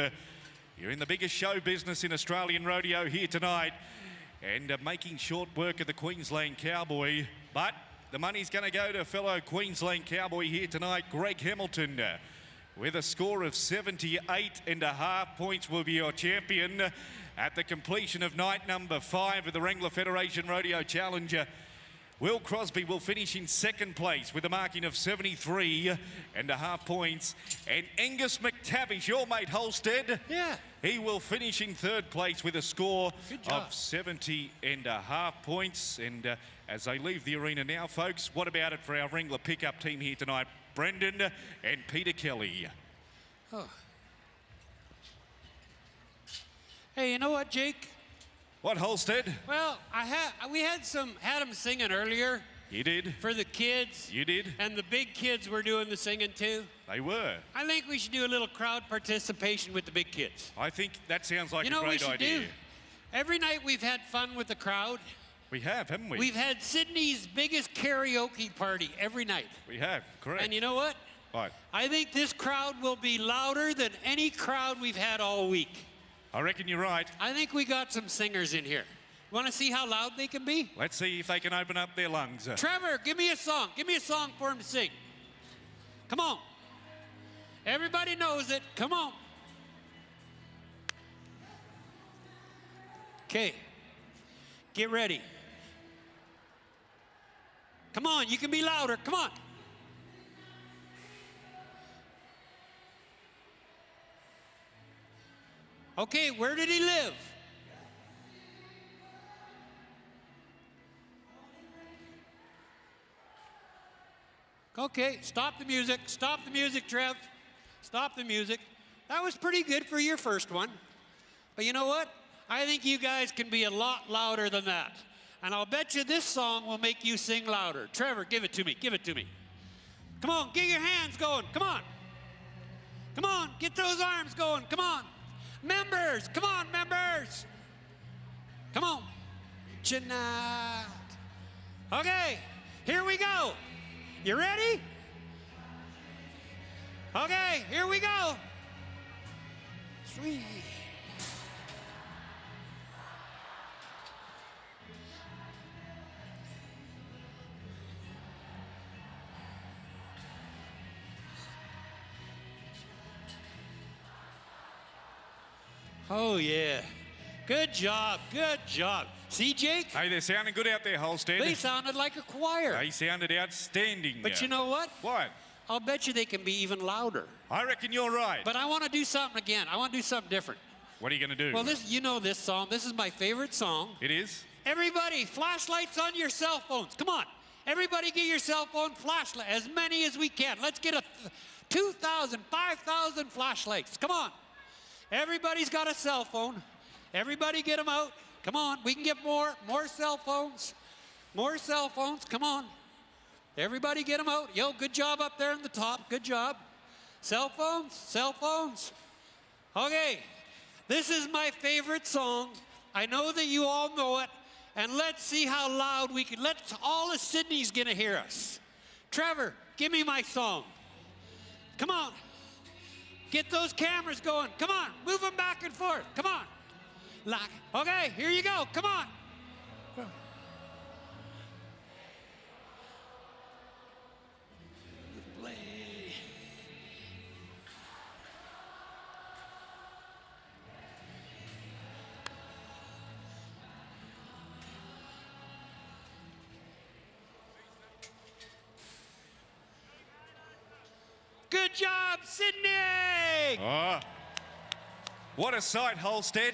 You're in the biggest show business in Australian rodeo here tonight. And making short work of the Queensland cowboy. But the money's going to go to a fellow Queensland cowboy here tonight, Greg Hamilton. With a score of 78.5 points, will be your champion at the completion of night number 5 of the Wrangler Federation Rodeo Challenger. Will Crosby will finish in second place with a marking of 73.5 points. And Angus McTavish, your mate Holstead, he will finish in third place with a score of 70.5 points. And as they leave the arena now, folks, what about it for our Wrangler pickup team here tonight? Brendan and Peter Kelly. Oh. Hey, you know what, Jake? What, Holstead? Well, we had them singing earlier. You did. For the kids. You did. And the big kids were doing the singing too. They were. I think we should do a little crowd participation with the big kids. I think that sounds like a great idea. You know what we should do? Every night we've had fun with the crowd. We have, haven't we? We've had Sydney's biggest karaoke party every night. We have, correct. And you know what? What? I think this crowd will be louder than any crowd we've had all week. I reckon you're right. I think we got some singers in here. Want to see how loud they can be? Let's see if they can open up their lungs. Trevor, give me a song. Give me a song for him to sing. Come on. Everybody knows it. Come on. Okay. Get ready. Come on, you can be louder. Come on. Okay, where did he live? Okay, stop the music. Stop the music, Trev. Stop the music. That was pretty good for your first one. But you know what? I think you guys can be a lot louder than that. And I'll bet you this song will make you sing louder. Trevor, give it to me. Give it to me. Come on, get your hands going. Come on. Come on, get those arms going. Come on. Members, come on, members. Come on. Tonight. Okay, here we go. You ready? Okay, here we go. Sweet. Oh, yeah. Good job, good job. See, Jake? Hey, they're sounding good out there, Holstead. They sounded like a choir. They sounded outstanding. But you know what? What? I'll bet you they can be even louder. I reckon you're right. But I want to do something again. I want to do something different. What are you going to do? Well, you know this song. This is my favorite song. It is? Everybody, flashlights on your cell phones. Come on. Everybody get your cell phone flashlight, as many as we can. Let's get 2,000, 5,000 flashlights. Come on. Everybody's got a cell phone. Everybody get them out. Come on. We can get more cell phones. More cell phones. Come on. Everybody get them out. Yo, good job up there in the top. Good job. Cell phones, cell phones. Okay, this is my favorite song. I know that you all know it. And let's see how loud we can. All of Sydney's gonna hear us. Trevor, give me my song. Come on. Get those cameras going. Come on, move them back and forth. Come on. Okay, here you go. Come on. Good job, Sydney! Oh. What a sight, Holstead.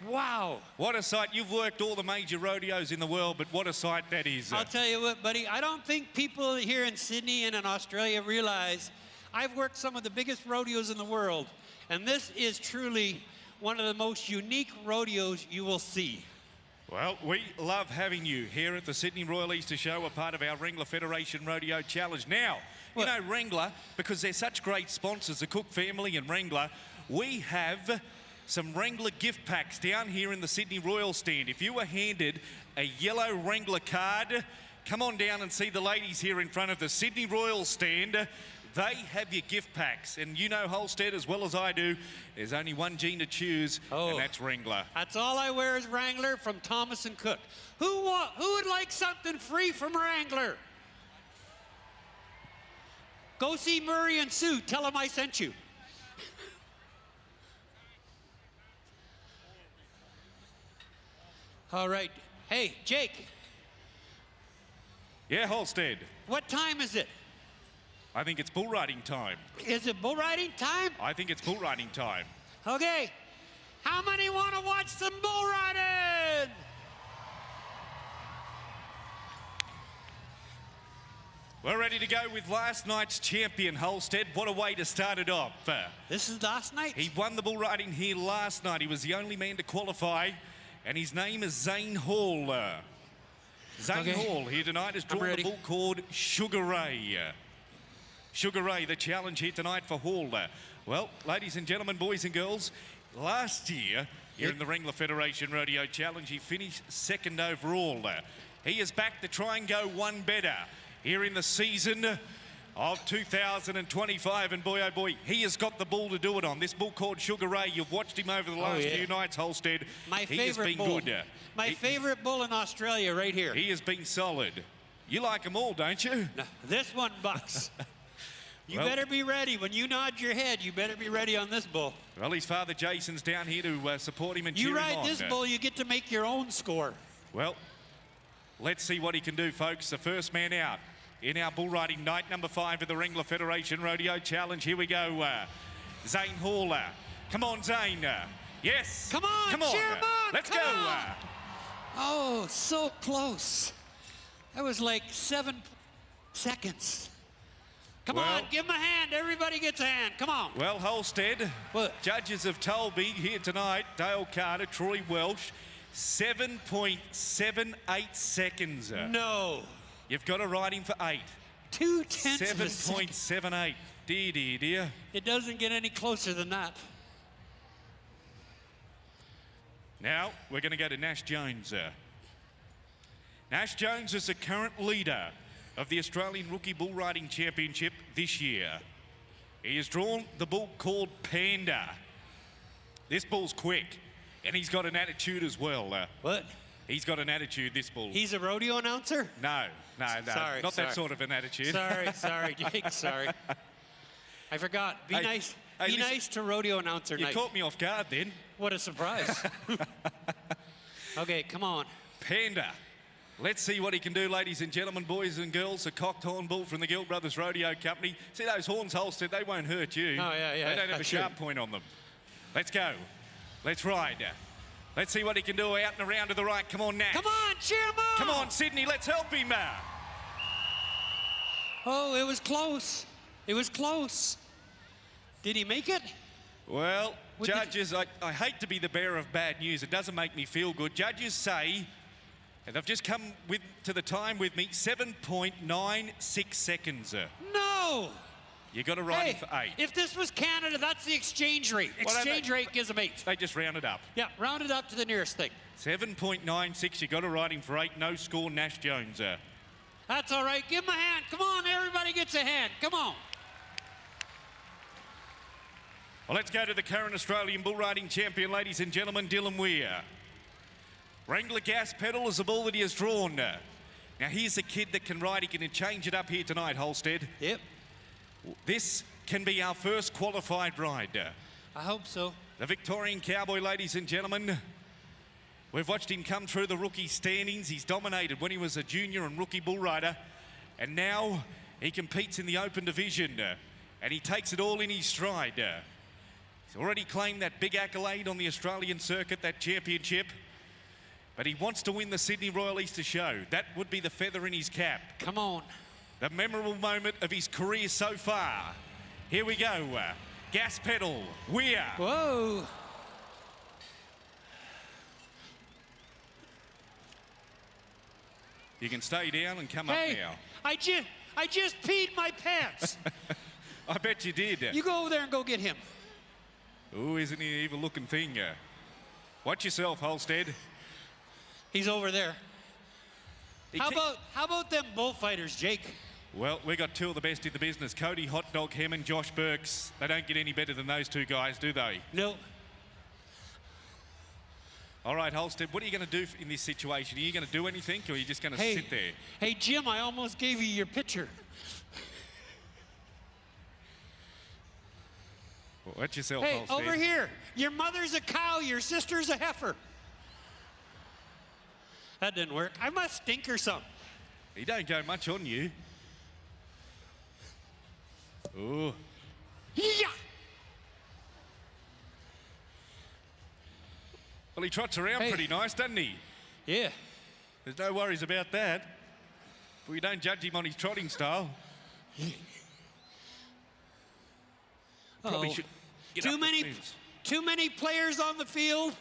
Wow. What a sight. You've worked all the major rodeos in the world, but what a sight that is. I'll tell you what, buddy, I don't think people here in Sydney and in Australia realize I've worked some of the biggest rodeos in the world, and this is truly one of the most unique rodeos you will see. Well, we love having you here at the Sydney Royal Easter Show, a part of our Wrangler Federation Rodeo Challenge. Now, you know, Wrangler, because they're such great sponsors, the Cook family and Wrangler, we have some Wrangler gift packs down here in the Sydney Royal stand. If you were handed a yellow Wrangler card, come on down and see the ladies here in front of the Sydney Royal stand. They have your gift packs. And you know, Holstead, as well as I do, there's only one gene to choose, and that's Wrangler. That's all I wear is Wrangler from Thomas & Cook. Who would like something free from Wrangler? Go see Murray and Sue. Tell them I sent you. All right. Hey, Jake. Yeah, Holstead. What time is it? I think it's bull riding time. Is it bull riding time? I think it's bull riding time. Okay. How many want to watch some bull riding? We're ready to go with last night's champion, Holstead. What a way to start it off. This is last night? He won the bull riding here last night. He was the only man to qualify, and his name is Zane Hall. Zane Hall here tonight has drawn the bull called Sugar Ray. Sugar Ray, the challenge here tonight for Hall. Well, ladies and gentlemen, boys and girls, last year here in the Wrangler Federation Rodeo Challenge, he finished second overall. He is back to try and go one better here in the season of 2025, and boy, oh boy, he has got the bull to do it on. This bull called Sugar Ray, you've watched him over the last few nights, Holstead. My he favorite has been bull. good. My favorite bull in Australia right here. He has been solid. You like them all, don't you? No, this one bucks. You better be ready. When you nod your head, you better be ready on this bull. Well, his father Jason's down here to support him and cheer him on. You ride this bull, you get to make your own score. Well, let's see what he can do, folks. The first man out in our bull riding night number 5 of the Wrangler Federation Rodeo Challenge. Here we go. Zane Hall. Come on, Zane. Yes. Come on, come on. Cheer him on. Let's come go. On. Oh, so close. That was like 7 seconds. Come on, give him a hand. Everybody gets a hand. Come on. Well, Holstead, judges have told me here tonight, Dale Carter, Troy Welsh, 7.78 seconds. No. You've got to ride him for 8. 0.2 of a second. 7.78. Dear. It doesn't get any closer than that. Now, we're going to go to Nash Jones. Nash Jones is the current leader of the Australian Rookie Bull Riding Championship this year. He has drawn the bull called Panda. This bull's quick, and he's got an attitude as well. What? He's got an attitude, this bull. He's a rodeo announcer? No. Sorry, Not that sort of an attitude. Sorry, Jake, sorry. I forgot. Be nice. Be listen, nice to rodeo announcer You night. caught me off guard then. What a surprise. Okay, come on. Panda. Let's see what he can do, ladies and gentlemen, boys and girls. A cocked horn bull from the Gill Brothers Rodeo Company. See those horns, Holstead? They won't hurt you. Oh, yeah. They don't have a sharp point on them. Let's go. Let's ride. Let's see what he can do out and around to the right. Come on, Nash. Come on, cheer him on. Come on, Sydney. Let's help him. Oh, it was close. It was close. Did he make it? Well, judges, I hate to be the bearer of bad news. It doesn't make me feel good. Judges say, and they've just come to the time with me, 7.96 seconds. No. You got to ride him for 8. If this was Canada, that's the exchange rate. Exchange rate gives him 8. They just round it up. Yeah, round it up to the nearest thing. 7.96, you got to ride him for 8. No score, Nash Jones. That's all right. Give him a hand. Come on, everybody gets a hand. Come on. Well, let's go to the current Australian bull riding champion, ladies and gentlemen, Dylan Weir. Wrangler gas pedal is the bull that he has drawn. Now, here's a kid that can ride. He can change it up here tonight, Holstead. Yep. This can be our first qualified ride. I hope so. The Victorian Cowboy, ladies and gentlemen. We've watched him come through the rookie standings. He's dominated when he was a junior and rookie bull rider. And now he competes in the open division. And he takes it all in his stride. He's already claimed that big accolade on the Australian circuit, that championship. But he wants to win the Sydney Royal Easter Show. That would be the feather in his cap. Come on. The memorable moment of his career so far. Here we go. Gas pedal, Weir. Whoa. You can stay down and come up now. I just peed my pants. I bet you did. You go over there and go get him. Ooh, isn't he an evil looking thing? Watch yourself, Holstead. He's over there. How about them bullfighters, Jake? Well, we got two of the best in the business. Cody Hot Dog Hem and Josh Burks. They don't get any better than those two guys, do they? No. All right, Holstead, what are you going to do in this situation? Are you going to do anything, or are you just going to sit there? Hey, Jim, I almost gave you your picture. Well, watch yourself, hey, Holstead. over here. Your mother's a cow, your sister's a heifer. That didn't work. I must stink or something. He don't go much on you. Ooh. Yeah. Well, he trots around pretty nice, doesn't he? Yeah. There's no worries about that. But we don't judge him on his trotting style. Probably should get up the fence. Too many players on the field.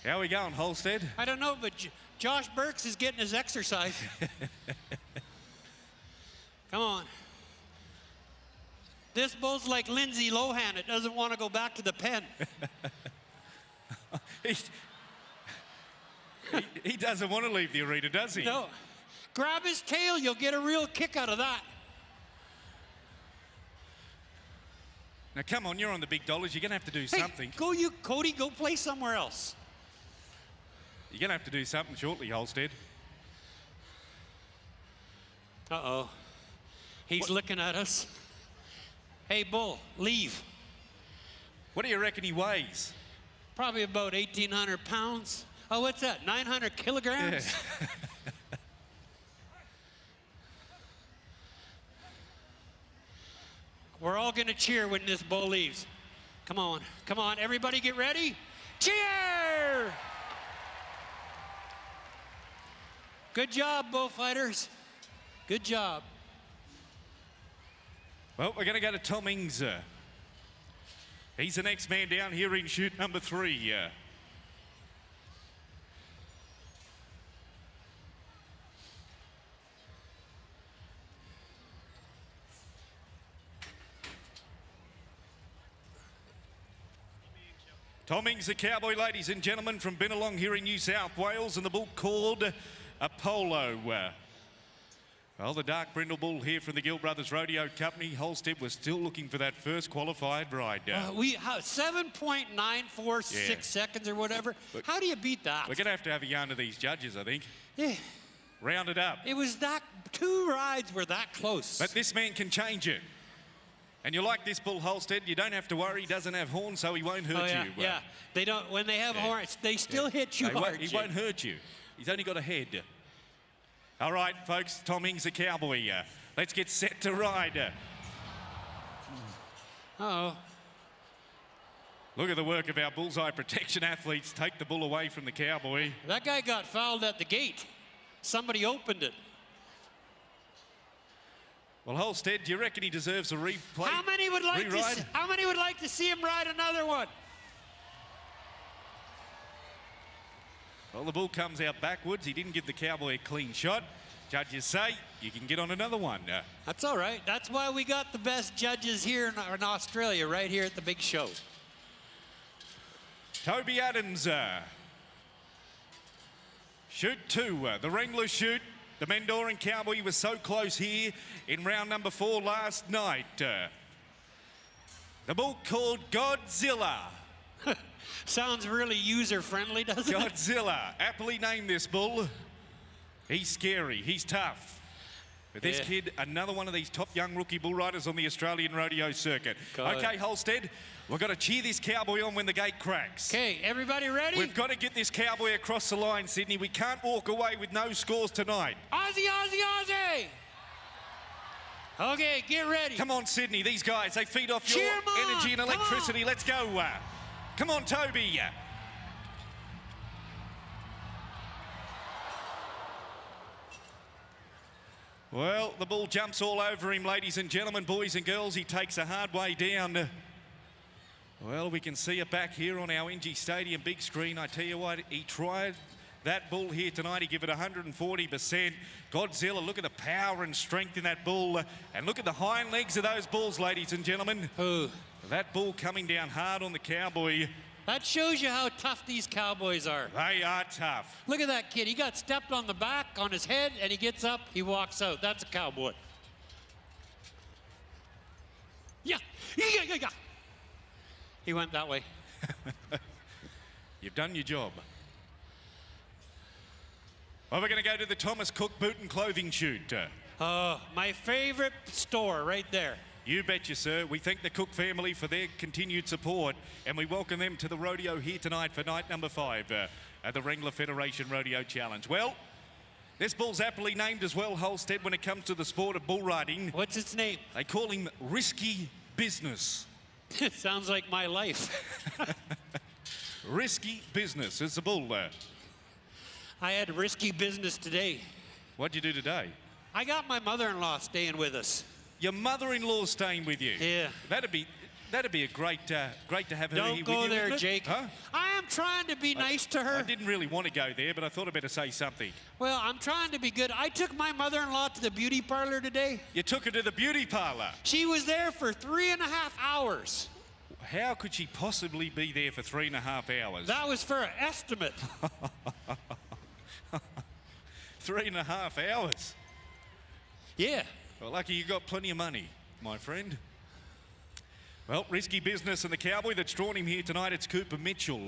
How are we going, Holstead? I don't know, but Josh Burks is getting his exercise. Come on. This bull's like Lindsay Lohan. It doesn't want to go back to the pen. he doesn't want to leave the arena, does he? No. Grab his tail. You'll get a real kick out of that. Now, come on. You're on the big dollars. You're going to have to do something. Cody, go play somewhere else. You're going to have to do something shortly, Holstead. Uh-oh. He's looking at us. Hey, Bull, leave. What do you reckon he weighs? Probably about 1,800 pounds. Oh, what's that, 900 kilograms? Yeah. We're all going to cheer when this bull leaves. Come on, everybody get ready. Cheer! Good job, bullfighters. Good job. Well, we're going to go to Tom Ings. He's the next man down here in chute number 3. Tom Ings, the cowboy, ladies and gentlemen, from Bennelong here in New South Wales, and the bull called Apollo. Well, the dark brindle bull here from the Gill Brothers Rodeo Company. Holstead was still looking for that first qualified ride. 7.946 seconds or whatever. How do you beat that? We're going to have a yarn to these judges, I think. Yeah. Round it up. It was that, 2 rides were that close. But this man can change it. And you like this bull, Holstead, you don't have to worry. He doesn't have horns, so he won't hurt you. Yeah, they don't, when they have horns, they still hit you hard. He won't hurt you. He's only got a head. All right, folks, Tom Ing's a cowboy. Let's get set to ride. Uh-oh. Look at the work of our bullseye protection athletes. Take the bull away from the cowboy. That guy got fouled at the gate. Somebody opened it. Well, Holstead, do you reckon he deserves a replay? How many would like to see him ride another one? Well, the bull comes out backwards. He didn't give the cowboy a clean shot. Judges say you can get on another one. That's all right. That's why we got the best judges here in Australia, right here at the big show. Toby Adams. Shoot 2. The Wrangler shoot. The Mendoran Cowboy was so close here in round number 4 last night. The bull called Godzilla. Sounds really user-friendly, doesn't it? Godzilla, aptly named this bull. He's scary, he's tough. But this kid, another one of these top young rookie bull riders on the Australian rodeo circuit. Okay, Holstead, we've got to cheer this cowboy on when the gate cracks. Okay, everybody ready? We've got to get this cowboy across the line, Sydney. We can't walk away with no scores tonight. Aussie, Aussie, Aussie! Okay, get ready. Come on, Sydney. These guys, they feed off your energy and electricity. Let's go. Come on, Toby. Well, the bull jumps all over him, ladies and gentlemen, boys and girls. He takes a hard way down. Well, we can see it back here on our NG Stadium big screen. I tell you what, he tried that bull here tonight. He gave it 140%. Godzilla, look at the power and strength in that bull. And look at the hind legs of those bulls, ladies and gentlemen. Ooh. That bull coming down hard on the cowboy. That shows you how tough these cowboys are. They are tough. Look at that kid. He got stepped on the back, on his head, and he gets up, he walks out. That's a cowboy. Yeah. He went that way. You've done your job. Well, we're going to go to the Thomas Cook Boot and Clothing Shoot. My favorite store right there. You betcha, sir. We thank the Cook family for their continued support, and we welcome them to the rodeo here tonight for night number 5 at the Wrangler Federation Rodeo Challenge. Well, this bull's aptly named as well, Holstead, when it comes to the sport of bull riding. What's its name? They call him Risky Business. Sounds like my life. Risky Business is the bull. I had risky business today. What'd you do today? I got my mother-in-law staying with us. Your mother-in-law's staying with you? Yeah. That'd be a great to have her here with you. Don't go there, Jake. Huh? I am trying to be nice to her. I didn't really want to go there, but I thought I'd better say something. Well, I'm trying to be good. I took my mother-in-law to the beauty parlor today. You took her to the beauty parlor? She was there for 3.5 hours. How could she possibly be there for 3.5 hours? That was for an estimate. 3.5 hours? Yeah. Well, lucky you got plenty of money, my friend. Well, Risky Business and the cowboy that's drawn him here tonight, it's Cooper Mitchell.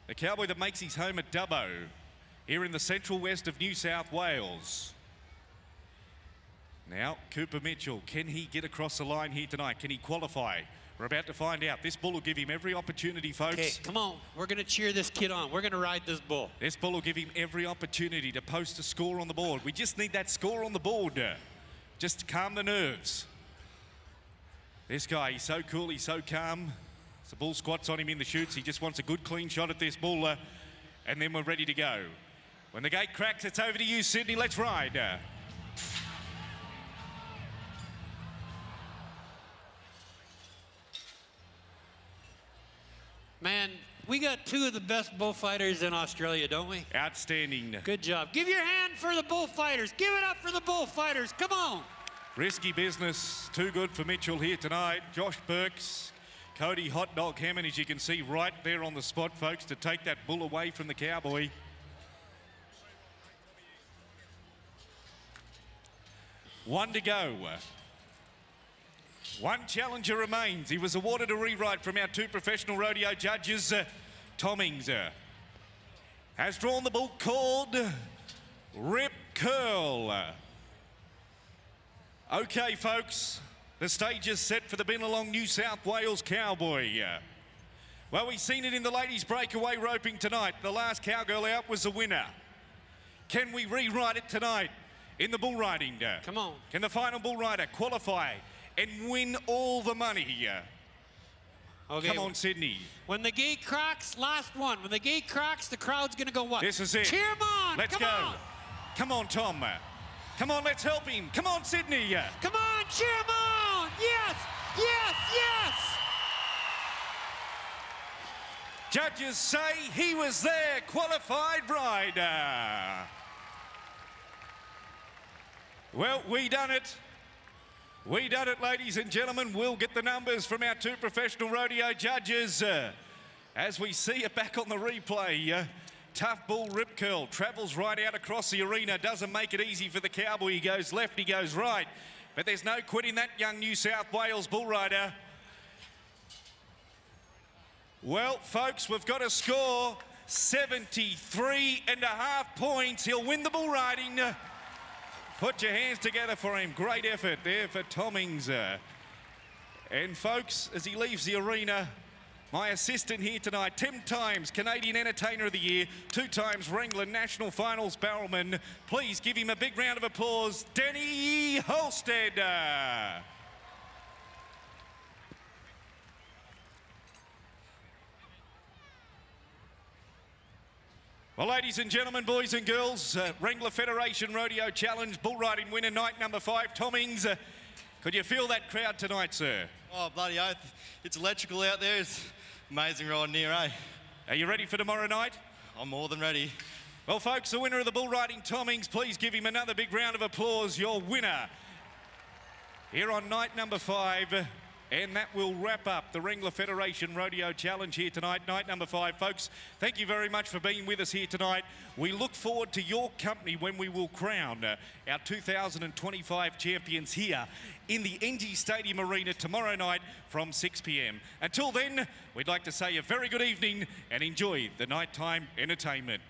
The cowboy that makes his home at Dubbo, here in the central west of New South Wales. Now, Cooper Mitchell, can he get across the line here tonight? Can he qualify? We're about to find out. This bull will give him every opportunity, folks. Okay, come on. We're going to cheer this kid on. We're going to ride this bull. This bull will give him every opportunity to post a score on the board. We just need that score on the board just to calm the nerves. This guy, he's so cool, he's so calm. As the bull squats on him in the chutes, he just wants a good clean shot at this bull, and then we're ready to go. When the gate cracks, it's over to you, Sydney. Let's ride. Man, we got 2 of the best bullfighters in Australia, don't we? Outstanding. Good job. Give your hand for the bullfighters. Give it up for the bullfighters. Come on. Risky Business, too good for Mitchell here tonight. Josh Burks, Cody Hot Dog Hammond, as you can see right there on the spot, folks, to take that bull away from the cowboy. One to go. One challenger remains. He was awarded a rewrite from our two professional rodeo judges. Tommings has drawn the bull called Rip Curl. Okay, folks, the stage is set for the Binalong New South Wales Cowboy. Well, we've seen it in the ladies' breakaway roping tonight. The last cowgirl out was the winner. Can we rewrite it tonight in the bull riding? Come on. Can the final bull rider qualify and win all the money? Okay. Come on, Sydney. When the gate cracks, last one. When the gate cracks, the crowd's going to go what? This is it. Cheer him on. Let's Come go. on. Come on, Tom. Come on, let's help him. Come on, Sydney. Come on, cheer him on. Yes, yes, yes. Judges say he was their qualified rider. Well, we done it. We done it, ladies and gentlemen. We'll get the numbers from our two professional rodeo judges. As we see it back on the replay, tough bull Rip Curl travels right out across the arena. Doesn't make it easy for the cowboy. He goes left, he goes right. But there's no quitting that young New South Wales bull rider. Well, folks, we've got a score, 73.5 points. He'll win the bull riding. Put your hands together for him. Great effort there for Tommings. And folks, as he leaves the arena, my assistant here tonight, 10 times Canadian Entertainer of the Year, 2 times Wrangler National Finals barrelman. Please give him a big round of applause, Denny Holstead. Well, ladies and gentlemen, boys and girls, Wrangler Federation Rodeo Challenge bull riding winner, night number 5, Tommings. Could you feel that crowd tonight, sir? Oh, bloody oath. It's electrical out there. It's amazing riding here, eh? Are you ready for tomorrow night? I'm more than ready. Well, folks, the winner of the bull riding, Tommings, please give him another big round of applause, your winner. Here on night number 5. And that will wrap up the Wrangler Federation Rodeo Challenge here tonight, night number 5. Folks, thank you very much for being with us here tonight. We look forward to your company when we will crown our 2025 champions here in the NG Stadium Arena tomorrow night from 6 p.m. Until then, we'd like to say a very good evening and enjoy the nighttime entertainment.